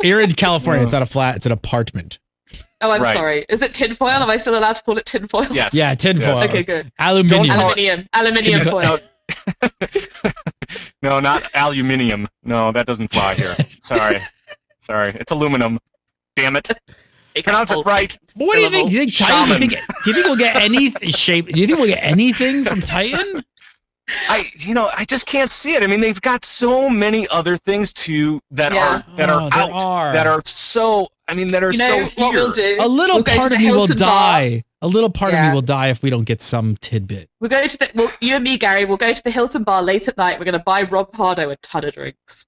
You're in California. It's not a flat. It's an apartment. Oh, I'm Right. sorry. Is it tinfoil? Am I still allowed to call it tinfoil? Yes. Yeah, tinfoil. Yes. Okay, good. Aluminium. Don't call it- Aluminium Can you- foil. No, not aluminium. No, that doesn't fly here. Sorry. It's aluminum. Damn it. Take Pronounce a it whole right. What do you think? Do you think Titan? Shaman. Do you think we'll get any shape? Do you think we'll get anything from Titan? I just can't see it. I mean, they've got so many other things that Yeah. are out that are so. I mean, that are You know so what here. we'll do? A little We'll go part to of the me will Hilton Bar. die. A little part of me Yeah. will die if we don't get some tidbit. We'll go to you and me, Gary. We'll go to the Hilton Bar late at night. We're going to buy Rob Pardo a ton of drinks,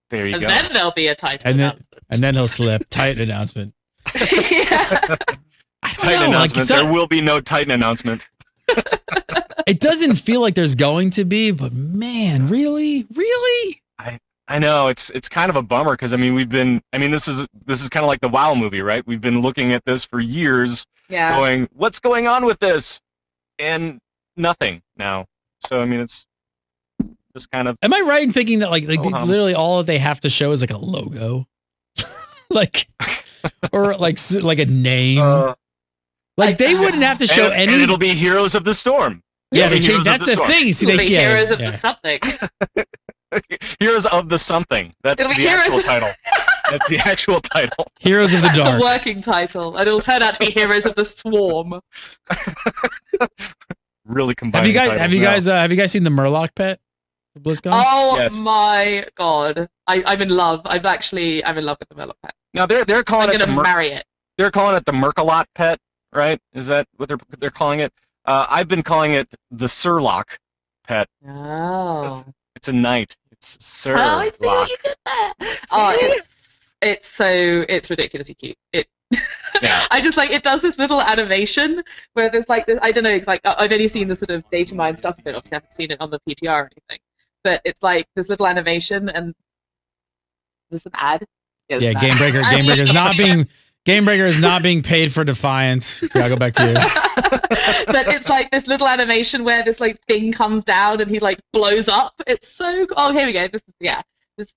There you and go. then there'll be a Titan announcement. And then he'll slip. Titan announcement. Yeah. I don't Titan know. Like, announcement. so- There will be no Titan announcement. it doesn't feel like there's going to be, but man, really? I know it's kind of a bummer because this is kind of like the WoW movie, right? We've been looking at this for years, Yeah. going, what's going on with this, and nothing now. So I mean, it's just kind of Am I right in thinking that like Oh-hum. literally all that they have to show is like a logo, like, or like a name? Like they wouldn't have to show and any. it'll be Heroes of the Storm. Yeah, It'll they be changed. Heroes of That's the Storm. thing. See, It'll they be yeah, Heroes of yeah. the something. Heroes of the something. That's It'll be the Heroes actual of- title. That's the actual title. Heroes of the That's Dark. the working title, and it'll turn out to be Heroes of the Swarm. Really combining. Have you guys? titles Have you now. guys? Have you guys seen the Murloc pet? for BlizzCon? Oh Yes. my god, I'm in love. I'm in love with the Merlot pet. Now they're calling I'm it the gonna marry it. they're calling it the Merkalot pet, right? Is that what they're calling it? I've been calling it the Surlock pet. Oh. It's a knight. It's Surlock. Oh, I see what you did there. Oh, it's ridiculously cute. Yeah. I just like it does this little animation where there's like this. I don't know. It's like I've only seen the sort of data mine stuff of it. Obviously, I haven't seen it on the PTR or anything. But it's like this little animation, and is this an ad? Yeah, it's an ad. Game Breaker is not being paid for Defiance. Yeah, I'll go back to you. But it's like this little animation where this like thing comes down and he like blows up. It's so oh here we go. This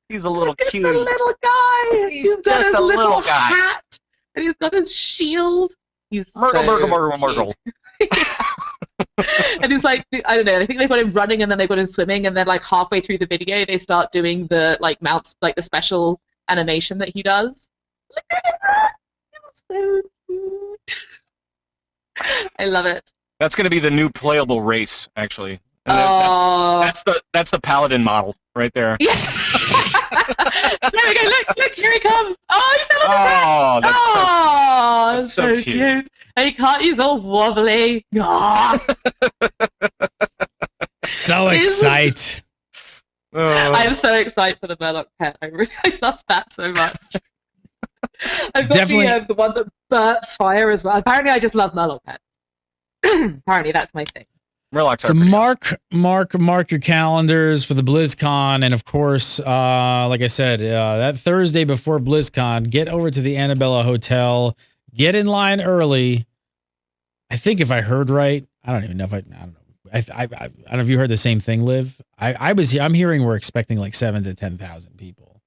He's a little Look at cute. the little guy. He's got just his a little little guy. hat, and he's got his shield. He's Murgle, so Murgle, Murgle, cute. And he's like, I don't know. I think they've got him running, and then they've got him swimming, and then like halfway through the video, they start doing the like mounts, like the special animation that he does. Look at him! He's so cute. I love it. That's going to be the new playable race, actually. And Oh, that's the paladin model right there. yes. There we go. Look, here he comes. Oh, he fell off his head. Oh, that's so. Oh, that's so so cute. cute. And he can't. He's all wobbly. Ah. So excited. I'm so excited for the Murloc pet. I love that so much. I've got Definitely. the one that burps fire as well. Apparently, I just love Murloc pets. Apparently, that's my thing. Murlocs So are pretty awesome. mark your calendars for the BlizzCon, and of course, like I said, that Thursday before BlizzCon, get over to the Annabella Hotel, get in line early. I think if I heard right, I don't even know if I don't know. I don't know if you heard the same thing, Liv. I'm hearing we're expecting like 7,000 to 10,000 people.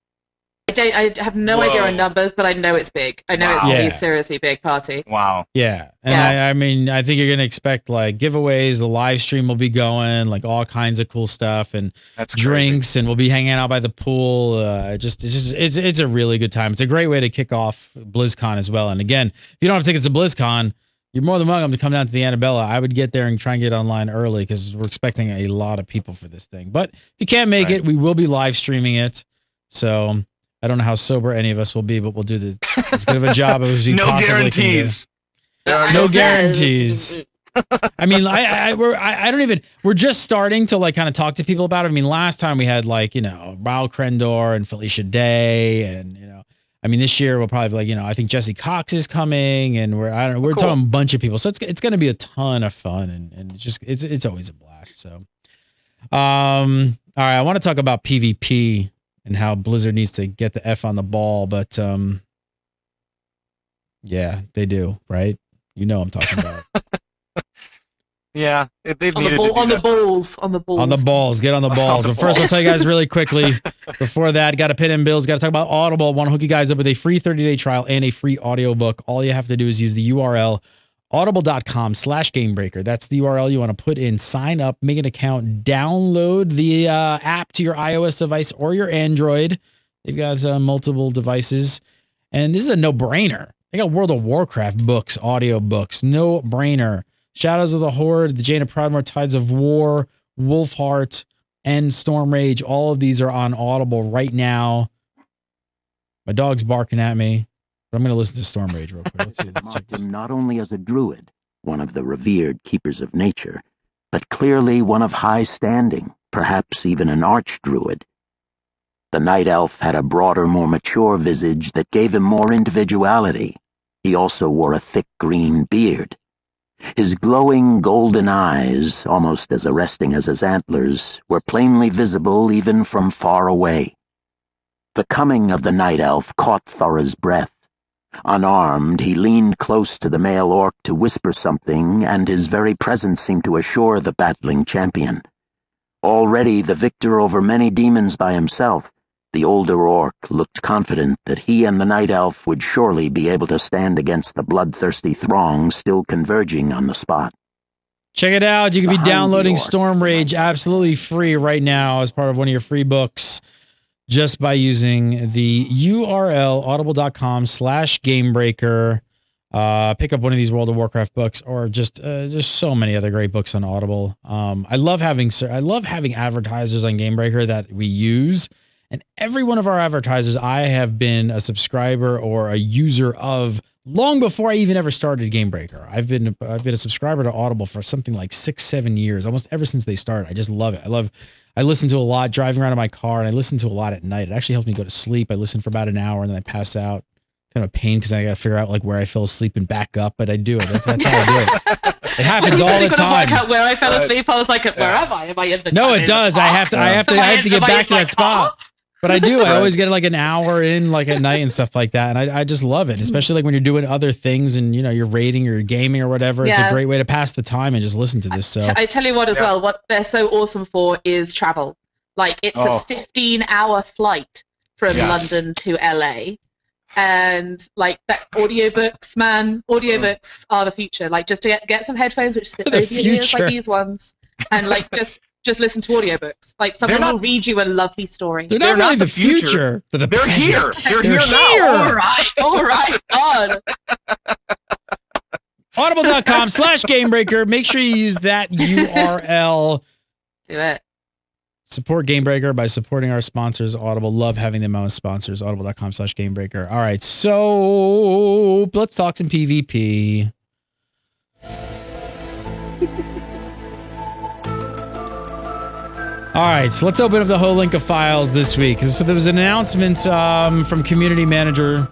I have no idea on numbers, but I know it's big. I know it's going to be a seriously big party. Wow. Yeah. And I mean, I think you're going to expect like giveaways. The live stream will be going, like all kinds of cool stuff, and That's drinks, crazy. and we'll be hanging out by the pool. It's a really good time. It's a great way to kick off BlizzCon as well. And again, if you don't have tickets to BlizzCon, you're more than welcome to come down to the Annabella. I would get there and try and get online early because we're expecting a lot of people for this thing. But if you can't make it, we will be live streaming it. So I don't know how sober any of us will be, but we'll do as good of a job as we No possibly guarantees. can do. No guarantees. I mean, I don't even. We're just starting to like kind of talk to people about it. I mean, last time we had like Raul Krendor and Felicia Day, and I mean, this year we'll probably I think Jesse Cox is coming, and we're talking a bunch of people, so it's going to be a ton of fun, and it's always a blast. So, all right, I want to talk about PvP and how Blizzard needs to get the F on the ball, but yeah, they do, right? You know what I'm talking about. Yeah, they've On needed the, to do on the that. balls. On the balls. On the balls. Get on the balls. But first, I'll tell you guys really quickly. Before that, got to pay them bills. Got to talk about Audible. Want to hook you guys up with a free 30-day trial and a free audiobook. All you have to do is use the URL audible.com/gamebreaker. That's the URL you want to put in. Sign up, make an account, download the app to your iOS device or your Android. They've got multiple devices. And this is a no-brainer. They got World of Warcraft books, audio books. No-brainer. Shadows of the Horde, the Jaina Proudmoore, Tides of War, Wolfheart, and Storm Rage. All of these are on Audible right now. My dog's barking at me, but I'm going to listen to Storm Rage real quick. Let's see. Let's check Marked this. him not only as a druid, one of the revered keepers of nature, but clearly one of high standing, perhaps even an archdruid. The night elf had a broader, more mature visage that gave him more individuality. He also wore a thick green beard. His glowing golden eyes, almost as arresting as his antlers, were plainly visible even from far away. The coming of the night elf caught Thora's breath. Unarmed, he leaned close to the male orc to whisper something, and his very presence seemed to assure the battling champion. Already the victor over many demons by himself, the older orc looked confident that he and the night elf would surely be able to stand against the bloodthirsty throng still converging on the spot. Check it out. You can be Behind the downloading orc. Storm Rage absolutely free right now as part of one of your free books just by using the URL audible.com/gamebreaker. Pick up one of these World of Warcraft books, or just so many other great books on Audible. I love having advertisers on Gamebreaker that we use. And every one of our advertisers, I have been a subscriber or a user of long before I even ever started Gamebreaker. I've been a subscriber to Audible for something like 6-7 years, almost ever since they started. I just love it. I listen to a lot driving around in my car, and I listen to a lot at night. It actually helps me go to sleep. I listen for about an hour and then I pass out. Kind of a pain because I got to figure out like where I fell asleep and back up, but I do it. That's how I do it. It happens all the time. Work out where I fell asleep. I was like, where am I? Am I in the? No, it in does. the I park? have to get back to that spot. But I do. I always get like an hour in, like at night and stuff like that. And I just love it, especially like when you're doing other things and you're raiding or you're gaming or whatever. It's a great way to pass the time and just listen to this. So I tell you what, as well, what they're so awesome for is travel. Like it's a 15-hour flight from London to LA. And like that audiobooks, man, audiobooks are the future. Like just to get some headphones which sit over your ears like these ones, and like just listen to audiobooks. Like someone will read you a lovely story. They're not really the future. They're here. They're here now. All right. God. Audible.com/gamebreaker. Make sure you use that URL. Do it. Support Gamebreaker by supporting our sponsors, Audible. Love having them as sponsors. Audible.com/gamebreaker. All right, so let's talk some PvP. All right, so let's open up the whole link of files this week. So there was an announcement from community manager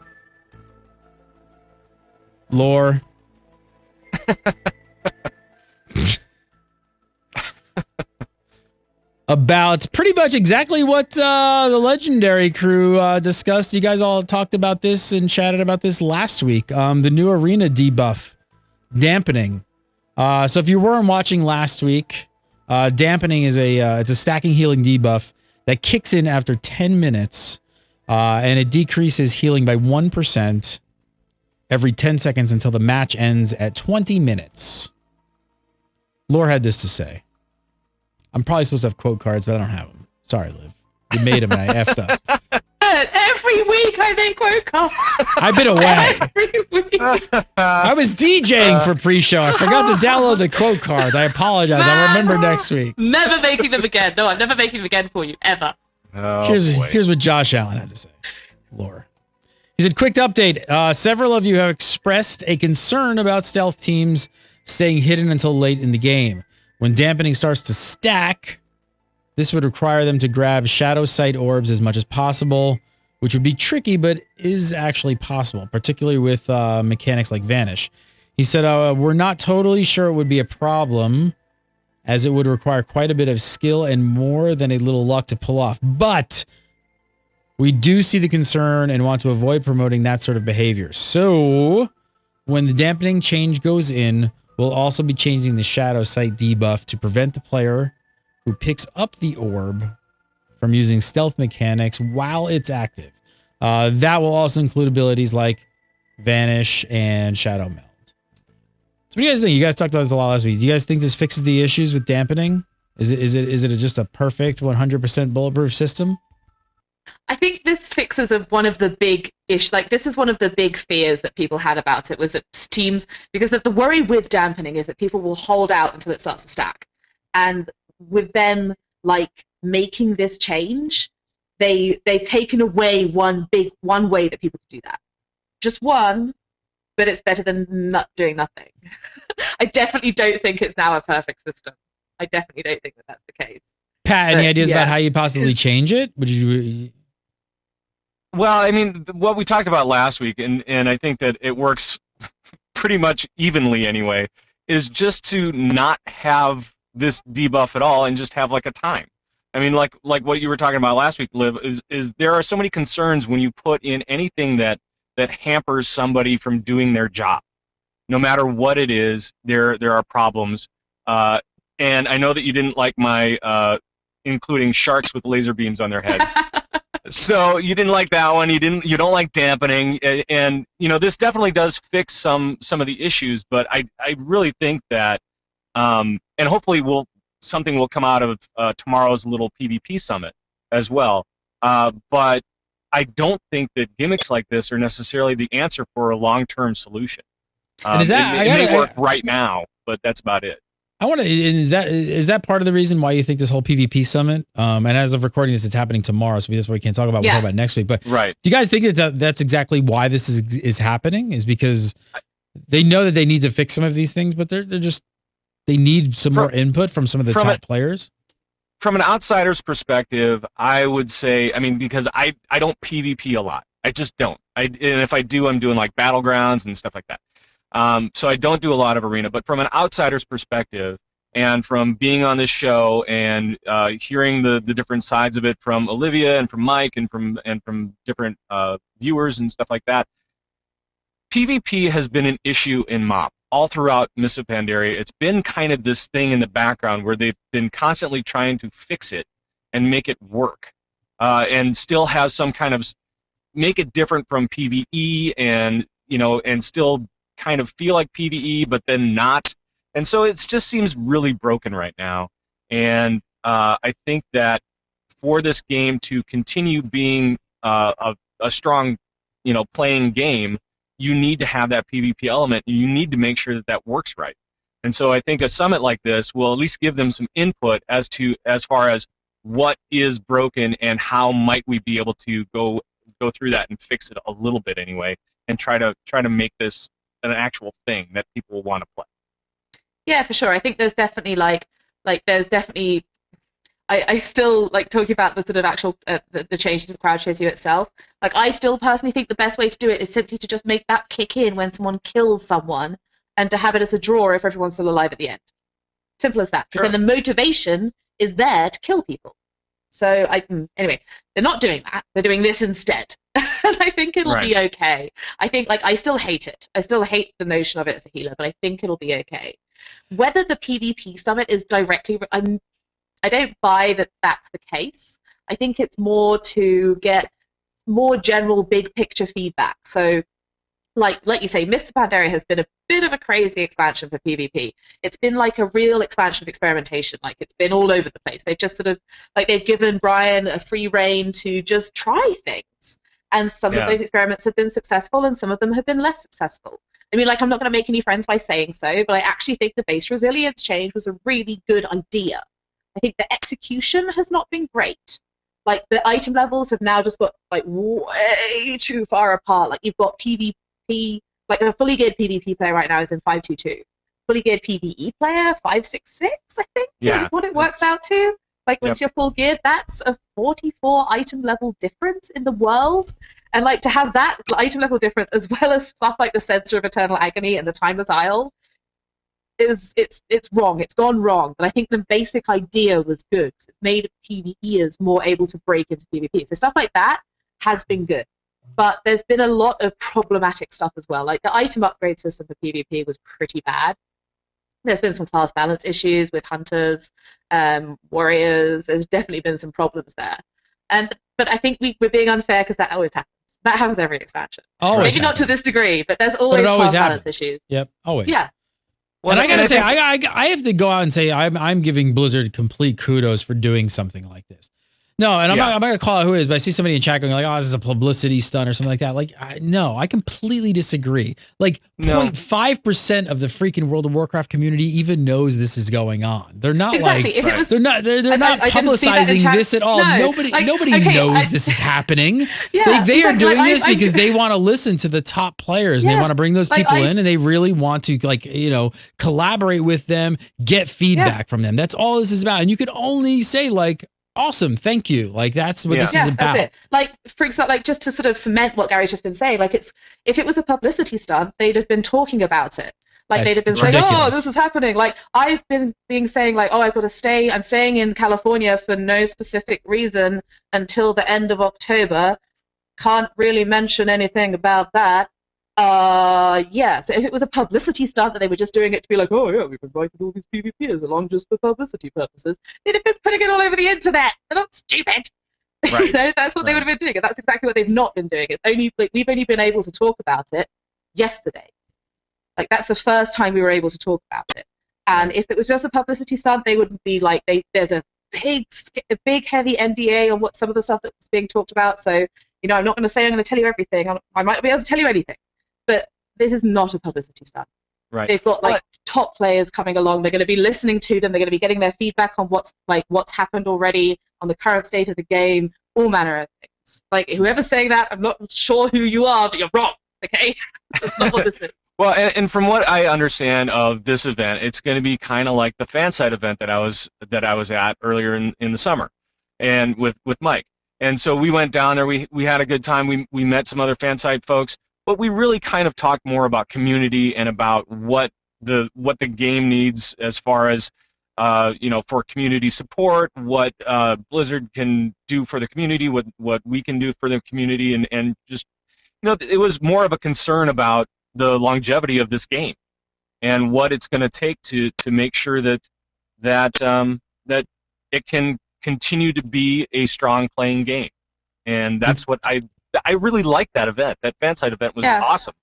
Lore. About pretty much exactly what the Legendary crew discussed. You guys all talked about this and chatted about this last week. The new arena debuff, dampening. So if you weren't watching last week, dampening is it's a stacking healing debuff that kicks in after 10 minutes, and it decreases healing by 1% every 10 seconds until the match ends at 20 minutes. Lore had this to say. I'm probably supposed to have quote cards, but I don't have them. Sorry, Liv. You made them and I effed up. Every week I make quote cards. I've been away. Every week. I was DJing for pre-show. I forgot to download the quote cards. I apologize. I'll remember next week. Never making them again. No, I'm never making them again for you, ever. Oh, Here's what Josh Allen had to say. Lore. He said, quick update. Several of you have expressed a concern about stealth teams staying hidden until late in the game. When dampening starts to stack, this would require them to grab shadow sight orbs as much as possible, which would be tricky, but is actually possible, particularly with mechanics like Vanish. He said, we're not totally sure it would be a problem, as it would require quite a bit of skill and more than a little luck to pull off. But we do see the concern and want to avoid promoting that sort of behavior. So when the dampening change goes in, we'll also be changing the shadow sight debuff to prevent the player who picks up the orb from using stealth mechanics while it's active. That will also include abilities like Vanish and Shadow Meld. So what do you guys think? You guys talked about this a lot last week. Do you guys think this fixes the issues with dampening? Is it just a perfect 100% bulletproof system? I think this fixes one of the big issues. Like, this is one of the big fears that people had about it, was that teams, because the worry with dampening is that people will hold out until it starts to stack. And with them, like, making this change, they've taken away one way that people could do that. Just one, but it's better than not doing nothing. I definitely don't think it's now a perfect system. I definitely don't think that that's the case. Pat, any ideas about how you possibly change it? Would you? Well, I mean, what we talked about last week, and I think that it works pretty much evenly anyway, is just to not have this debuff at all and just have like a time. I mean, like what you were talking about last week, Liv, is there are so many concerns when you put in anything that hampers somebody from doing their job. No matter what it is, there are problems. And I know that you didn't like my including sharks with laser beams on their heads. So you didn't like that one. You don't like dampening, and you know, this definitely does fix some of the issues. But I really think that, and hopefully something will come out of tomorrow's little PvP summit as well. But I don't think that gimmicks like this are necessarily the answer for a long-term solution. And it may work right now, but that's about it. I want to. Is that part of the reason why you think this whole PvP summit? And as of recording this, it's happening tomorrow, so that's why we can't talk about. We'll talk about next week. But right. Do you guys think that's exactly why this is happening? Is because they know that they need to fix some of these things, but they need some more input from some of the top players. From an outsider's perspective, I would say, I mean, because I don't PvP a lot. I just don't. And if I do, I'm doing like battlegrounds and stuff like that. So I don't do a lot of arena, but from an outsider's perspective, and from being on this show and hearing the different sides of it from Olivia and from Mike and from different viewers and stuff like that, PvP has been an issue in MOP all throughout Mists of Pandaria. It's been kind of this thing in the background where they've been constantly trying to fix it and make it work, and still have some kind of make it different from PvE, and and still kind of feel like PvE, but then not. And so it just seems really broken right now. And I think that for this game to continue being a strong, playing game, you need to have that PvP element. You need to make sure that that works right. And so I think a summit like this will at least give them some input as far as what is broken and how might we be able to go through that and fix it a little bit anyway, and try to make this an actual thing that people will want to play. Yeah, for sure. I think there's definitely I still like talking about the sort of actual the changes to the crowd chase view itself. Like, I still personally think the best way to do it is simply to just make that kick in when someone kills someone, and to have it as a draw if everyone's still alive at the end. Simple as that. Because then the motivation is there to kill people. So anyway, they're not doing that. They're doing this instead. And I think it'll be okay. I think, like, I still hate it. I still hate the notion of it as a healer, but I think it'll be okay. Whether the PvP summit is directly, I don't buy that that's the case. I think it's more to get more general big picture feedback. So, like you say, Mr. Pandaria has been a bit of a crazy expansion for PvP. It's been like a real expansion of experimentation. Like, it's been all over the place. They've just sort of, like, they've given Brian a free rein to just try things. And some of those experiments have been successful, and some of them have been less successful. I mean, like, I'm not going to make any friends by saying so, but I actually think the base resilience change was a really good idea. I think the execution has not been great. Like, the item levels have now just got, like, way too far apart. Like, you've got PvP, like, a fully geared PvP player right now is in 522. Fully geared PvE player, 566, I think, is what it works out to. Like, once you're full geared, that's a 44 item level difference in the world. And, like, to have that item level difference, as well as stuff like the Censer of Eternal Agony and the Timeless Isle, it's wrong. It's gone wrong. But I think the basic idea was good, because it's made PvEers more able to break into PvP. So stuff like that has been good. But there's been a lot of problematic stuff as well. Like, the item upgrade system for PvP was pretty bad. There's been some class balance issues with hunters, warriors. There's definitely been some problems there. But I think we're being unfair, because that always happens. That happens every expansion. Always Maybe not to this degree, but there's always class balance issues. Yep, always. Yeah. Well, and I gotta say, I have to go out and say I'm giving Blizzard complete kudos for doing something like this. No, and I'm not going to call out who it is, but I see somebody in chat going like, oh, this is a publicity stunt or something like that. Like, no, I completely disagree. Like, 0.5% of the freaking World of Warcraft community even knows this is going on. They're not exactly. like, if it was, they're not publicizing this at all. No. Nobody knows this is happening. They are doing this because they want to listen to the top players. And they want to bring those people in, and they really want to, like, you know, collaborate with them, get feedback from them. That's all this is about. And you could only say, like, awesome, thank you. Like, that's what this is about. That's it. Like, for example, like, just to sort of cement what Gary's just been saying, like, if it was a publicity stunt, they'd have been talking about it. Like, they'd have been saying, oh, this is happening. Like, I've been saying, like, oh, I've got to stay. I'm staying in California for no specific reason until the end of October. Can't really mention anything about that. So if it was a publicity stunt that they were just doing it to be like, oh yeah, we've invited all these PvPers along just for publicity purposes, they'd have been putting it all over the internet. They're not stupid. Right. You know, that's what they would have been doing, and that's exactly what they've not been doing. It's only, like, we've only been able to talk about it yesterday. Like, that's the first time we were able to talk about it. And if it was just a publicity stunt, they wouldn't be like, there's a big heavy NDA on what some of the stuff that's being talked about. So, you know, I'm not going to say I'm going to tell you everything. I might not be able to tell you anything. But this is not a publicity stunt. Right. They've got, like, top players coming along. They're going to be listening to them. They're going to be getting their feedback on what's happened already, on the current state of the game, all manner of things. Like, whoever's saying that, I'm not sure who you are, but you're wrong. Okay, that's not what this is. Well, and from what I understand of this event, it's going to be kind of like the fan site event that I was at earlier in the summer, and with Mike. And so we went down there. We had a good time. We met some other fan site folks. But we really kind of talked more about community and about what the game needs as far as you know, for community support, what Blizzard can do for the community, what we can do for the community, and just, you know, it was more of a concern about the longevity of this game and what it's going to take to make sure that it can continue to be a strong playing game. And that's what I really liked that event. That fan site event was awesome.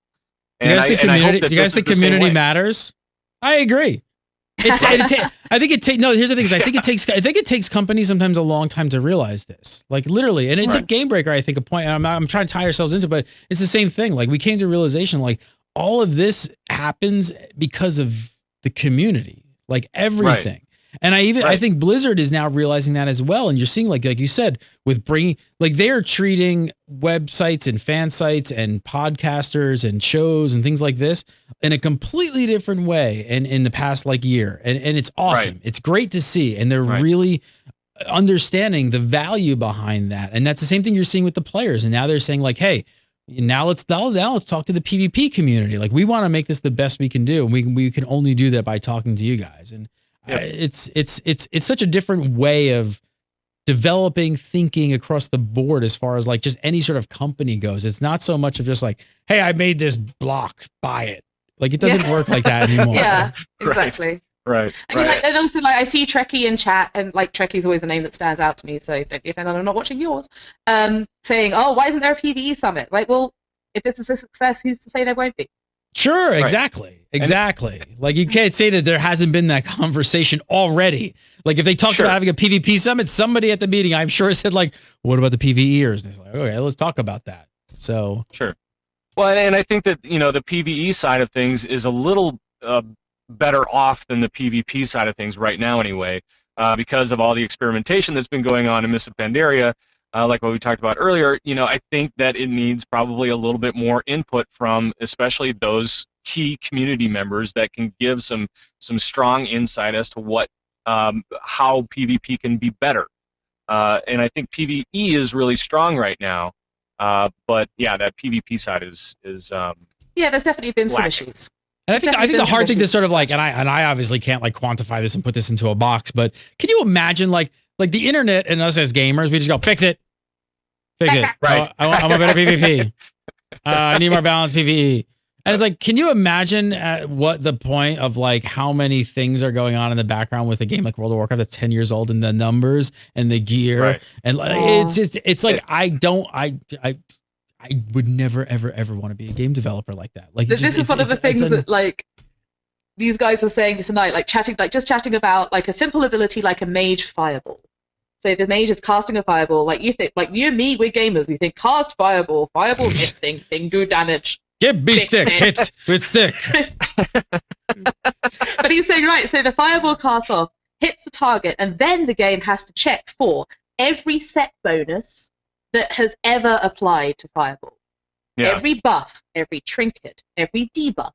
Do you guys think community matters? I agree. I think it takes. No, here's the thing: is I think it takes companies sometimes a long time to realize this. Like, literally, and it took Gamebreaker, I think, a point. I'm trying to tie ourselves into, but it's the same thing. Like, we came to realization, like, all of this happens because of the community. Like, everything. Right. And I think Blizzard is now realizing that as well. And you're seeing, like you said, with bringing, like, they are treating websites and fan sites and podcasters and shows and things like this in a completely different way in the past, like, year. And it's awesome. Right. It's great to see. And they're really understanding the value behind that. And that's the same thing you're seeing with the players. And now they're saying like, hey, now let's talk to the PvP community. Like, we want to make this the best we can do. And we can only do that by talking to you guys. And it's such a different way of developing thinking across the board as far as like just any sort of company goes. It's not so much of just like, hey, I made this block, buy it. Like, it doesn't work like that anymore. Yeah, exactly. Right. I mean, like, and also, like, I see Trekkie in chat, and like Trekkie's always a name that stands out to me. So don't be offended, I'm not watching yours. Saying, "Oh, why isn't there a PvE summit?" Like, well, if this is a success, who's to say there won't be? Sure, exactly. Like, you can't say that there hasn't been that conversation already. Like, if they talked about having a PvP summit, somebody at the meeting, I'm sure, said like, "What about the PvEers?" And it's like, okay, let's talk about that. So sure. Well, and I think that, you know, the PvE side of things is a little better off than the PvP side of things right now anyway, because of all the experimentation that's been going on in Mists of Pandaria, like what we talked about earlier. You know, I think that it needs probably a little bit more input from especially those key community members that can give some strong insight as to what how PvP can be better. And I think PvE is really strong right now, but yeah, that PvP side is yeah, there's definitely been some lacking. issues. And I think the hard thing to sort of like, and I obviously can't like quantify this and put this into a box, but can you imagine like the internet and us as gamers, we just go fix it. Right. I want a better PvP. I need more balanced PvE. And it's like, can you imagine at what the point of like how many things are going on in the background with a game like World of Warcraft that's 10 years old, and the numbers and the gear and like, it's like I would never, ever want to be a game developer like that. Like, this is one of the things that like these guys are saying tonight, like chatting about like a simple ability like a mage fireball. So the mage is casting a fireball. Like, you think, like you and me, we're gamers. We think cast fireball hit thing, do damage. Get B stick, hit with stick. But he's saying, right, so the fireball casts off, hits the target, and then the game has to check for every set bonus that has ever applied to fireball. Yeah. Every buff, every trinket, every debuff,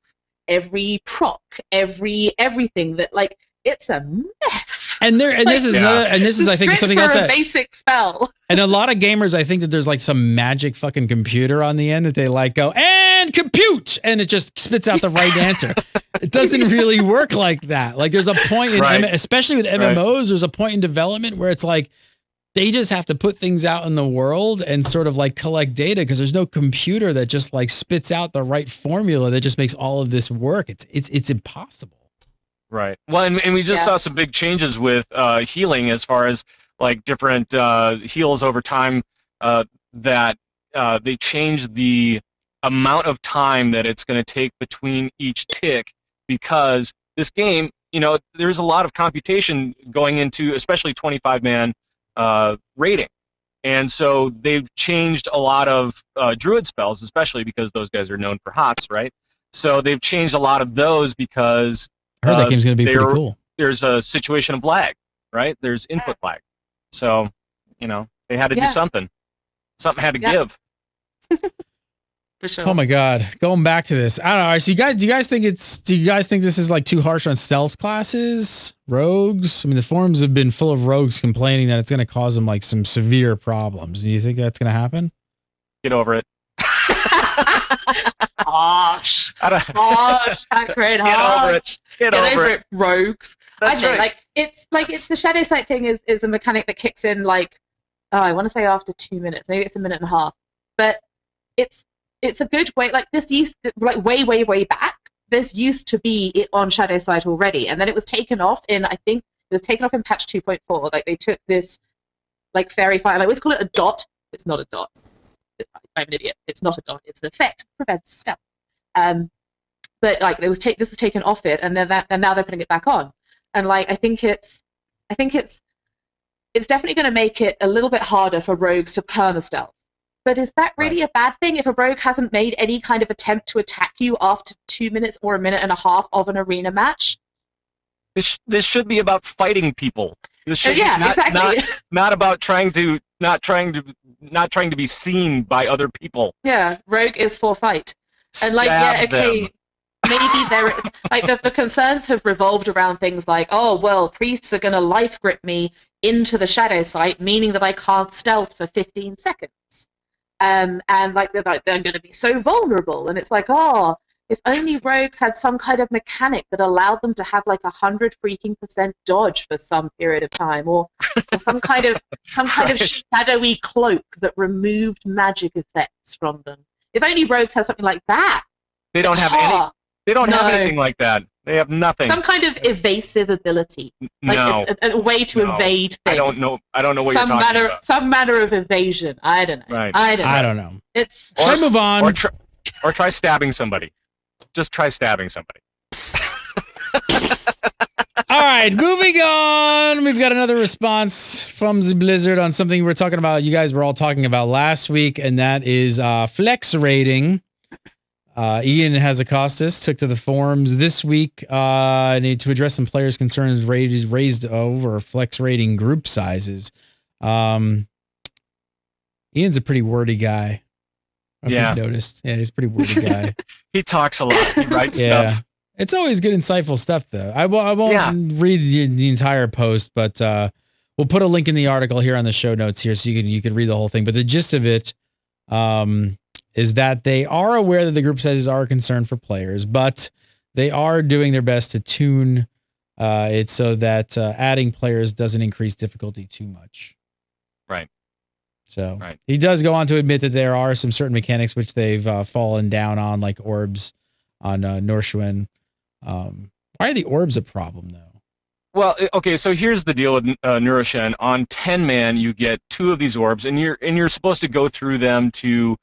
every proc, everything that, like, it's a mess. And this is I think something else that basic spell. And a lot of gamers, I think that there's like some magic fucking computer on the end that they like go and compute, and it just spits out the right answer. It doesn't really work like that. Like, there's a point in especially with MMOs, there's a point in development where it's like they just have to put things out in the world and sort of like collect data, because there's no computer that just like spits out the right formula that just makes all of this work. It's impossible. Right. Well, and we just saw some big changes with healing, as far as like different heals over time, that they changed the amount of time that it's going to take between each tick, because this game, you know, there's a lot of computation going into, especially 25-man rating. And so they've changed a lot of druid spells, especially because those guys are known for HOTS, right? So they've changed a lot of those because I heard that game's going to be pretty cool. There's a situation of lag, right? There's input lag. So, you know, they had to do something. Something had to give. For sure. Oh my God. Going back to this. I don't know. So do you guys think this is like too harsh on stealth classes? Rogues? I mean, the forums have been full of rogues complaining that it's going to cause them like some severe problems. Do you think that's going to happen? Get over it. Harsh. Hackred, harsh. Get over it. Rogues. That's right. Like, it's the shadow sight thing is a mechanic that kicks in like, I want to say after 2 minutes, maybe it's a minute and a half, but it's a good way. Like, this used to, like way back, this used to be it on shadow sight already, and then it was taken off in, I think it was taken off in patch 2.4. Like, they took this like fairy fire, like, let's call it a dot. It's not a dot. I'm an idiot. It's not a dot. It's an effect. It prevents stealth. But like, this was taken off it, and then now they're putting it back on. And like, I think it's definitely going to make it a little bit harder for rogues to perma stealth. But is that really a bad thing if a rogue hasn't made any kind of attempt to attack you after 2 minutes or a minute and a half of an arena match? This should be about fighting people. This should be not about trying to be seen by other people. Yeah, rogue is for fight. And like, them. maybe there, like the concerns have revolved around things like, oh well, priests are going to life grip me into the shadow site, meaning that I can't stealth for 15 seconds, and like they're going to be so vulnerable, and it's like, oh, if only rogues had some kind of mechanic that allowed them to have like 100% dodge for some period of time, or some kind of shadowy cloak that removed magic effects from them. If only rogues had something like that. They don't have any. They don't have anything like that. They have nothing. Some kind of evasive ability, like it's a way to evade things. I don't know what you're talking about. Some manner of evasion. I don't know. Right. I don't know. It's. Should I move on? Or try stabbing somebody. Just try stabbing somebody. All right, moving on. We've got another response from the Blizzard on something we're talking about. You guys were all talking about last week, and that is flex rating. Ian Hazakostas took to the forums this week need to address some players' concerns raised over flex rating group sizes. Ian's a pretty wordy guy. If you've noticed. Yeah, he's a pretty wordy guy. He talks a lot. He writes stuff. It's always good, insightful stuff, though. I won't read the entire post, but we'll put a link in the article here on the show notes here, so you can read the whole thing. But the gist of it is that they are aware that the group sizes are a concern for players, but they are doing their best to tune it so that adding players doesn't increase difficulty too much. Right. So he does go on to admit that there are some certain mechanics which they've fallen down on, like orbs on Norshuin. Why are the orbs a problem, though? Well, okay, so here's the deal with Neuroshen. On 10-man, you get 2 of these orbs, and you're supposed to go through them to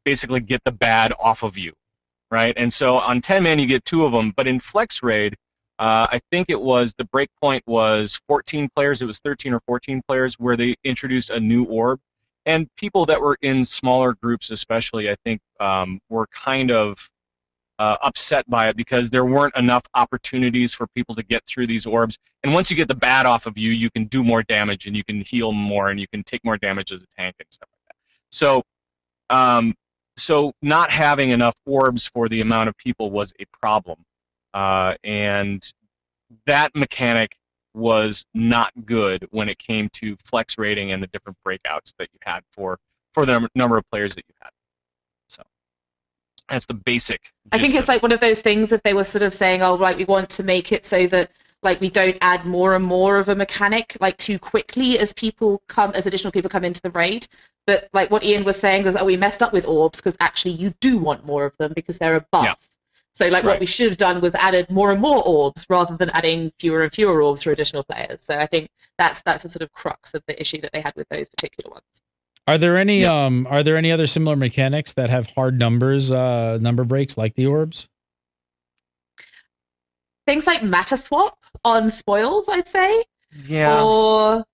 basically get the bad off of you, right? And so on 10-man, you get 2 of them, but in Flex Raid, I think it was, the breakpoint was 14 players. It was 13 or 14 players where they introduced a new orb. And people that were in smaller groups especially, I think, were kind of upset by it because there weren't enough opportunities for people to get through these orbs. And once you get the bad off of you, you can do more damage and you can heal more and you can take more damage as a tank and stuff like that. So not having enough orbs for the amount of people was a problem. And that mechanic was not good when it came to flex rating and the different breakouts that you had for the number of players that you had. So that's the basic. I think it's like one of those things, if they were sort of saying, oh, right, we want to make it so that like we don't add more and more of a mechanic like too quickly as additional people come into the raid. But like what Ian was saying is, oh, we messed up with orbs because actually you do want more of them because they're a buff. Yeah. So like what we should have done was added more and more orbs rather than adding fewer and fewer orbs for additional players. So I think that's a sort of crux of the issue that they had with those particular ones. Are there any other similar mechanics that have hard number breaks like the orbs? Things like matter swap on spoils, I'd say. Yeah. Or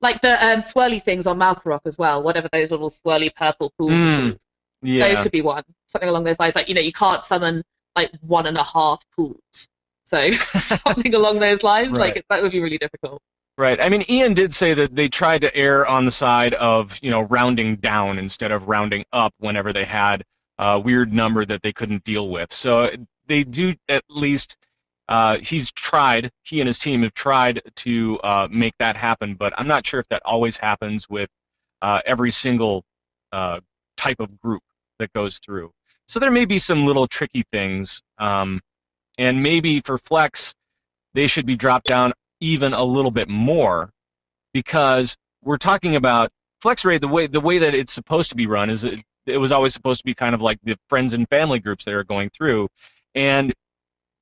like the swirly things on Malkorok as well, whatever those little swirly purple pools are called. Yeah. Those could be one. Something along those lines. Like, you can't summon like 1.5 pools. So something along those lines, like that would be really difficult. Right. I mean, Ian did say that they tried to err on the side of, rounding down instead of rounding up whenever they had a weird number that they couldn't deal with. So they do at least, he and his team have tried to make that happen, but I'm not sure if that always happens with every single type of group that goes through. So there may be some little tricky things, and maybe for Flex, they should be dropped down even a little bit more, because we're talking about Flex Raid, the way that it's supposed to be run is it was always supposed to be kind of like the friends and family groups that are going through, and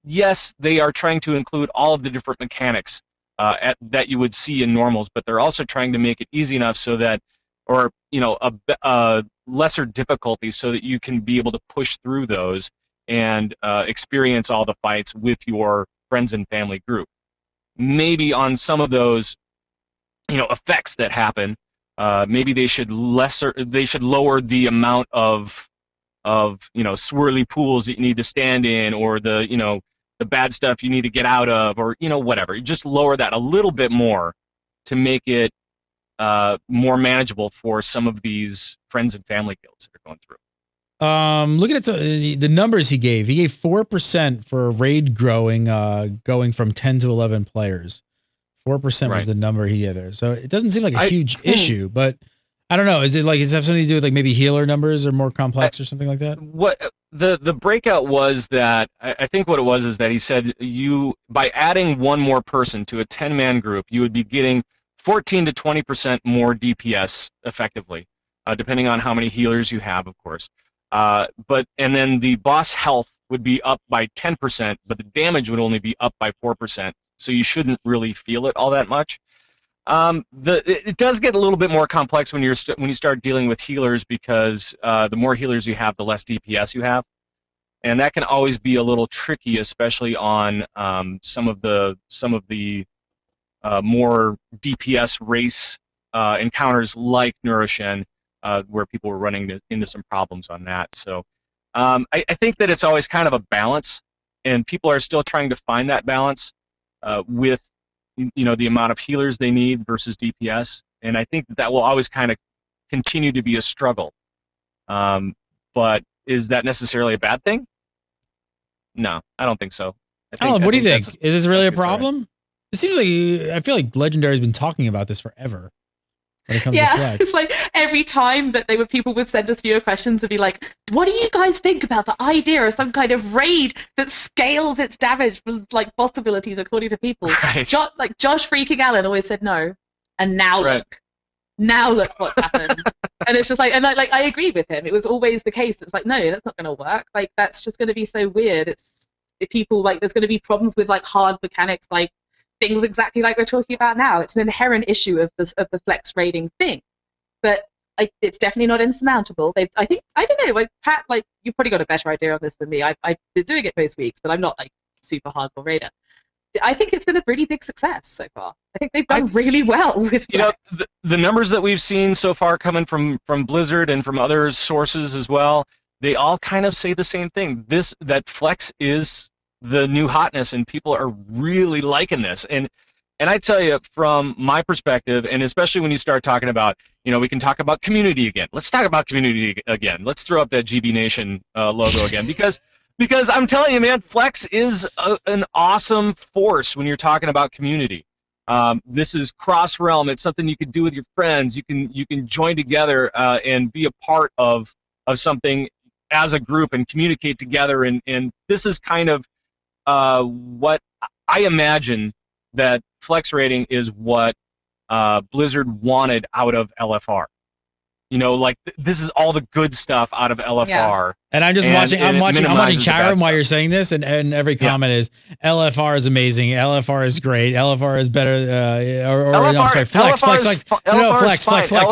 yes, they are trying to include all of the different mechanics that you would see in normals, but they're also trying to make it easy enough so that, or a lesser difficulty so that you can be able to push through those and experience all the fights with your friends and family group. Maybe on some of those, effects that happen, maybe they should lower the amount of swirly pools that you need to stand in, or the bad stuff you need to get out of, or whatever. Just lower that a little bit more to make it more manageable for some of these friends and family guilds that are going through. Look at it. The numbers he gave. He gave 4% for raid growing, going from 10 to 11 players. 4% was the number he gave there. So it doesn't seem like a huge issue, but I don't know. Is it like, does it have something to do with like maybe healer numbers are more complex or something like that? What the breakout was that I think what it was is that he said by adding one more person to a 10-man group, you would be getting 14 to 20% more DPS effectively, depending on how many healers you have, of course. And then the boss health would be up by 10%, but the damage would only be up by 4%. So you shouldn't really feel it all that much. It does get a little bit more complex when you start dealing with healers because the more healers you have, the less DPS you have, and that can always be a little tricky, especially on some of the more DPS race encounters like Neuroshen, where people were running into some problems on that. So I think that it's always kind of a balance, and people are still trying to find that balance with the amount of healers they need versus DPS, and I think that will always kind of continue to be a struggle. But is that necessarily a bad thing? No, I don't think so. I don't know. What do you think? Is this really a problem? It seems like I feel like Legendary's been talking about this forever. When it comes to Flex. It's like every time that people would send us viewer questions and be like, what do you guys think about the idea of some kind of raid that scales its damage with like boss abilities according to people? Right. Josh freaking Allen always said no. And now look what's happened. And it's just like, and I agree with him. It was always the case. It's like, no, that's not going to work. Like, that's just going to be so weird. If people like, there's going to be problems with like hard mechanics, like things exactly like we're talking about now. It's an inherent issue of the flex raiding thing, but it's definitely not insurmountable. I don't know, like Pat, like you've probably got a better idea of this than me. I've been doing it most weeks, but I'm not like super hardcore raider. I think it's been a pretty big success so far. I think they've done really well with Flex. The numbers that we've seen so far coming from Blizzard and from other sources as well, they all kind of say the same thing. That Flex is the new hotness, and people are really liking this. And I tell you, from my perspective, and especially when you start talking about, we can talk about community again. Let's talk about community again. Let's throw up that GB Nation logo again, because I'm telling you, man, Flex is an awesome force when you're talking about community. This is cross-realm. It's something you can do with your friends. You can join together and be a part of something as a group and communicate together. And this is kind of what I imagine that Flex rating is what Blizzard wanted out of LFR. This is all the good stuff out of LFR. Yeah. And I'm just watching. I'm watching chat room while you're saying this, and every comment is LFR is amazing. LFR is great. LFR is better. I'm sorry,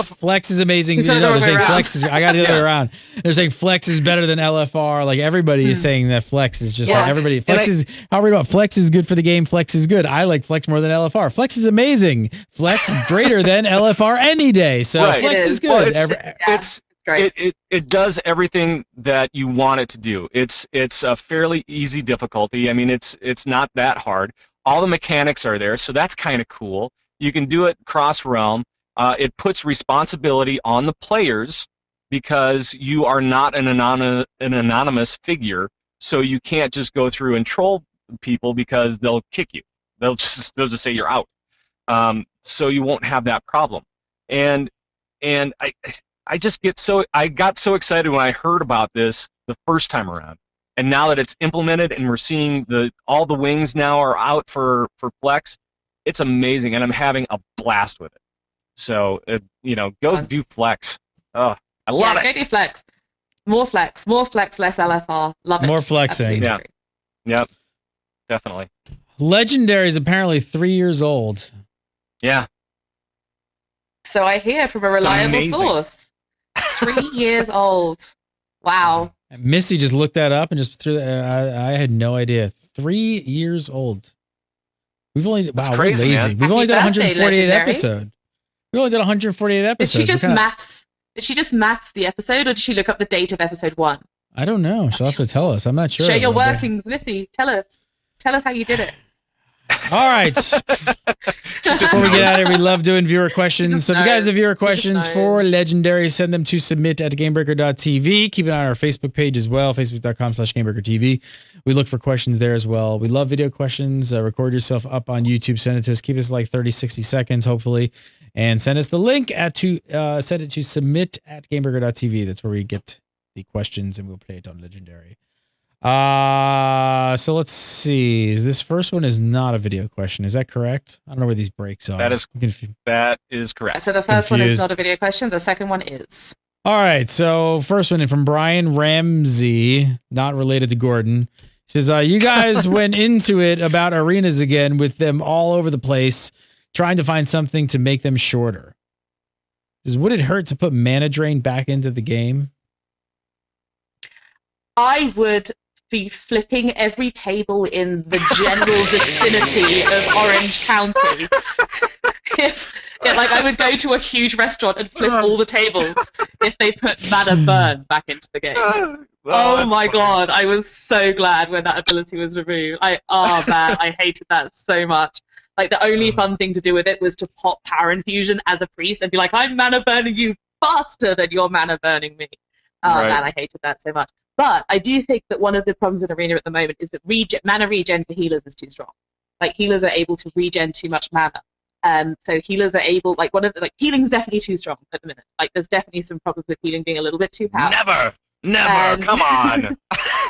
Flex is amazing. They're saying Flex is. I got the other way around. They're saying Flex is better than LFR. Like everybody is saying that Flex is just like everybody. Flex is. I'll read about Flex is good for the game. Flex is good. I like Flex more than LFR. Flex is amazing. Flex greater than LFR any day. So Flex is good. Well, it does everything that you want it to do. It's a fairly easy difficulty. I mean, it's not that hard. All the mechanics are there, so that's kind of cool. You can do it cross-realm. It puts responsibility on the players because you are not an anonymous figure, so you can't just go through and troll people because they'll kick you. They'll just say you're out. So you won't have that problem. And I got so excited when I heard about this the first time around, and now that it's implemented and we're seeing all the wings now are out for Flex, it's amazing, and I'm having a blast with it. So go do Flex. Oh, I love it. Go do Flex. More Flex, less LFR. Love it. More flexing. Yep, definitely. Legendary is apparently 3 years old. Yeah. So I hear from a reliable source. 3 years old. Wow. Missy just looked that up and just threw that. I had no idea. 3 years old. We've only That's crazy, we're lazy. Man. We've only done 148 episodes. We only did 148 episodes. Did she just maths the episode, or did she look up the date of episode 1? I don't know. She'll have to tell us. I'm not sure. Share your workings, Missy. Tell us how you did it. All right. Before we get out of here, we love doing viewer questions. So if you guys have viewer questions for Legendary, send them to submit@gamebreaker.tv. Keep an eye on our Facebook page as well, facebook.com/gamebreakertv. We look for questions there as well. We love video questions. Record yourself up on YouTube. Send it to us. Keep us like 30, 60 seconds, hopefully. And send us the link send it to submit@gamebreaker.tv. That's where we get the questions and we'll play it on Legendary. So let's see. This first one is not a video question. Is that correct? I don't know where these breaks are. That is correct. So the first one is not a video question. The second one is. All right. So first one from Brian Ramsey, not related to Gordon. He says, you guys went into it about arenas again with them all over the place, trying to find something to make them shorter. He says, would it hurt to put mana drain back into the game? I would be flipping every table in the general vicinity of Orange County. I would go to a huge restaurant and flip all the tables if they put mana burn back into the game. Oh my god, I was so glad when that ability was removed. I hated that so much. Like, the only fun thing to do with it was to pop Power Infusion as a priest and be like, I'm mana burning you faster than you're mana burning me. Oh man, I hated that so much. But I do think that one of the problems in Arena at the moment is that mana regen for healers is too strong. Like, healers are able to regen too much mana. So healers are able, healing's definitely too strong at the minute. Like, there's definitely some problems with healing being a little bit too powerful. Never, come on.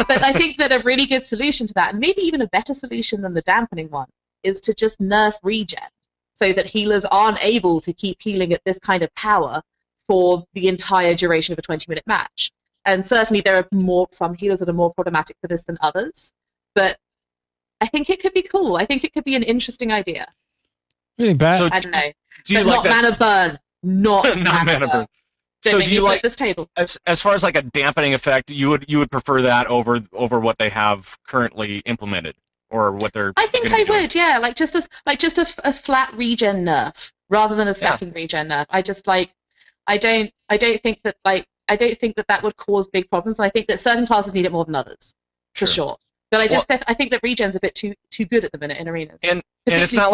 But I think that a really good solution to that, and maybe even a better solution than the dampening one, is to just nerf regen so that healers aren't able to keep healing at this kind of power for the entire duration of a 20-minute match. And certainly there are some healers that are more problematic for this than others. But I think it could be cool. I think it could be an interesting idea. Really bad. So, I don't know. Do you but like not mana burn. Not mana burn. So do you like this table? As far as like a dampening effect, you would prefer that over what they have currently implemented, or what they're. I think I would, yeah. Like just a flat regen nerf rather than a stacking regen nerf. I don't think that would cause big problems. I think that certain classes need it more than others, for sure. But I think that regen's a bit too good at the minute in arenas. And it's not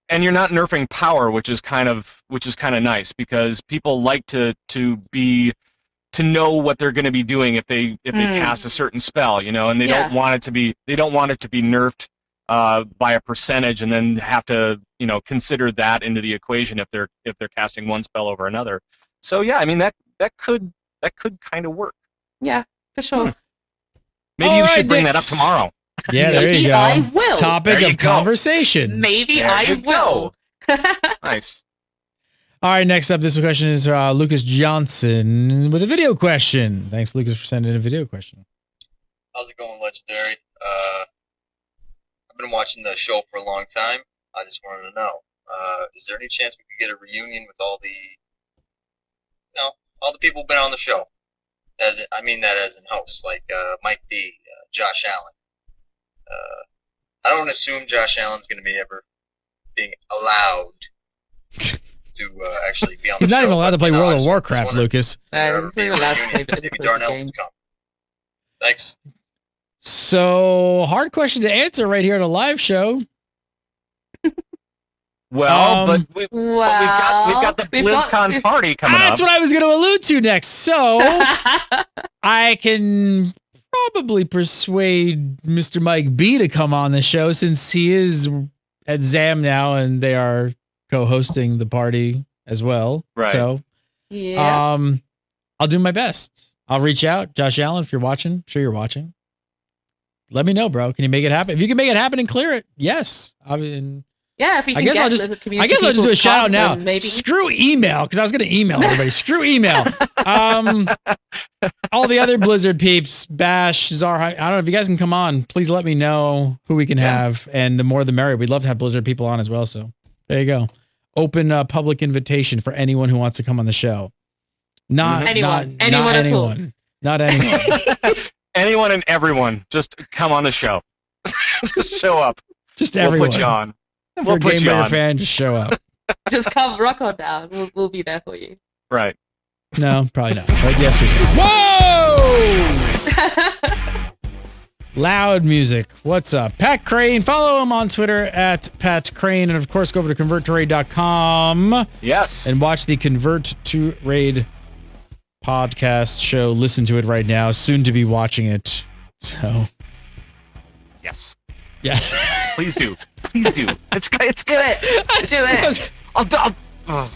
and you're not nerfing power, which is kind of nice, because people like to know what they're going to be doing if they cast a certain spell, and they don't want it to be nerfed by a percentage and then have to consider that into the equation if they're casting one spell over another. So yeah, I mean that could kind of work. Yeah, for sure. Maybe you should bring that up tomorrow. Yeah, there you go. I will. Topic of conversation. Maybe I will. Nice. All right, next up, this question is Lucas Johnson with a video question. Thanks, Lucas, for sending in a video question. How's it going, Legendary? I've been watching the show for a long time. I just wanted to know, is there any chance we could get a reunion with all the people who've been on the show? I mean that as in hosts, like Mike D, Josh Allen. I don't assume Josh Allen's going to be ever being allowed to actually be on the show. He's not even allowed to play World of Warcraft, Lucas. He's not allowed to play maybe Darnell can come. Thanks. So, hard question to answer right here on a live show. Well, but we've got the BlizzCon party coming up. That's what I was going to allude to next. So, I can probably persuade Mr. Mike B to come on the show, since he is at ZAM now and they are co-hosting the party as well. Right. So, I'll do my best. I'll reach out. Josh Allen, if you're watching, I'm sure you're watching. Let me know, bro. Can you make it happen? If you can make it happen and clear it, yes. I mean, yeah, if you can I'll just do a shout out now. Maybe. Screw email, because I was going to email everybody. Screw email. All the other Blizzard peeps, Bash, Zar, I don't know if you guys can come on. Please let me know who we can have, and the more the merrier. We'd love to have Blizzard people on as well. So there you go. Open public invitation for anyone who wants to come on the show. Not anyone. Anyone and everyone, just come on the show. Just show up. Just everyone. We'll put you on. We'll put you on. Fan, just show up. Just come, rock on down. We'll be there for you. Right. No, probably not. But yes, we can. Whoa! Loud music. What's up? Pat Crane. Follow him on Twitter at Pat Crane. And of course, go over to converttoraid.com. Yes. And watch the Convert to Raid podcast show. Listen to it right now. Soon to be watching it. So. Yes. Yes. Please do. Please do. It's Do it. Do it.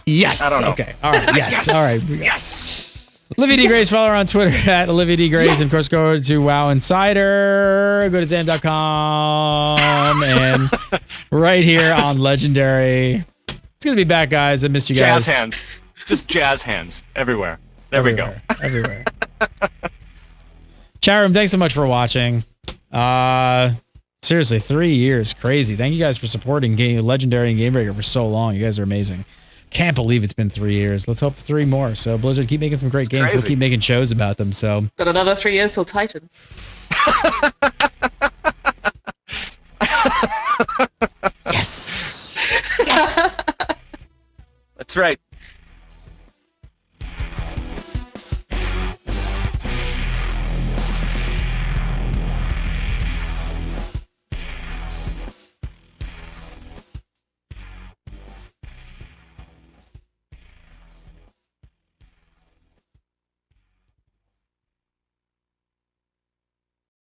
Yes. I don't know. Okay. All right. Yes. All right. Yes. Olivia D. Grace, follow her on Twitter at Olivia D. Grace. And of course, go to WoW Insider. Go to Zam.com. And right here on Legendary. It's going to be back, guys. I missed you guys. Jazz hands. Just jazz hands everywhere. There we go. Everywhere. Chat room, thanks so much for watching. Seriously, 3 years. Crazy. Thank you guys for supporting Legendary and Game Breaker for so long. You guys are amazing. Can't believe it's been 3 years. Let's hope for 3 more. So Blizzard, keep making some great games. Crazy. We'll keep making shows about them. So Got another 3 years till Titan.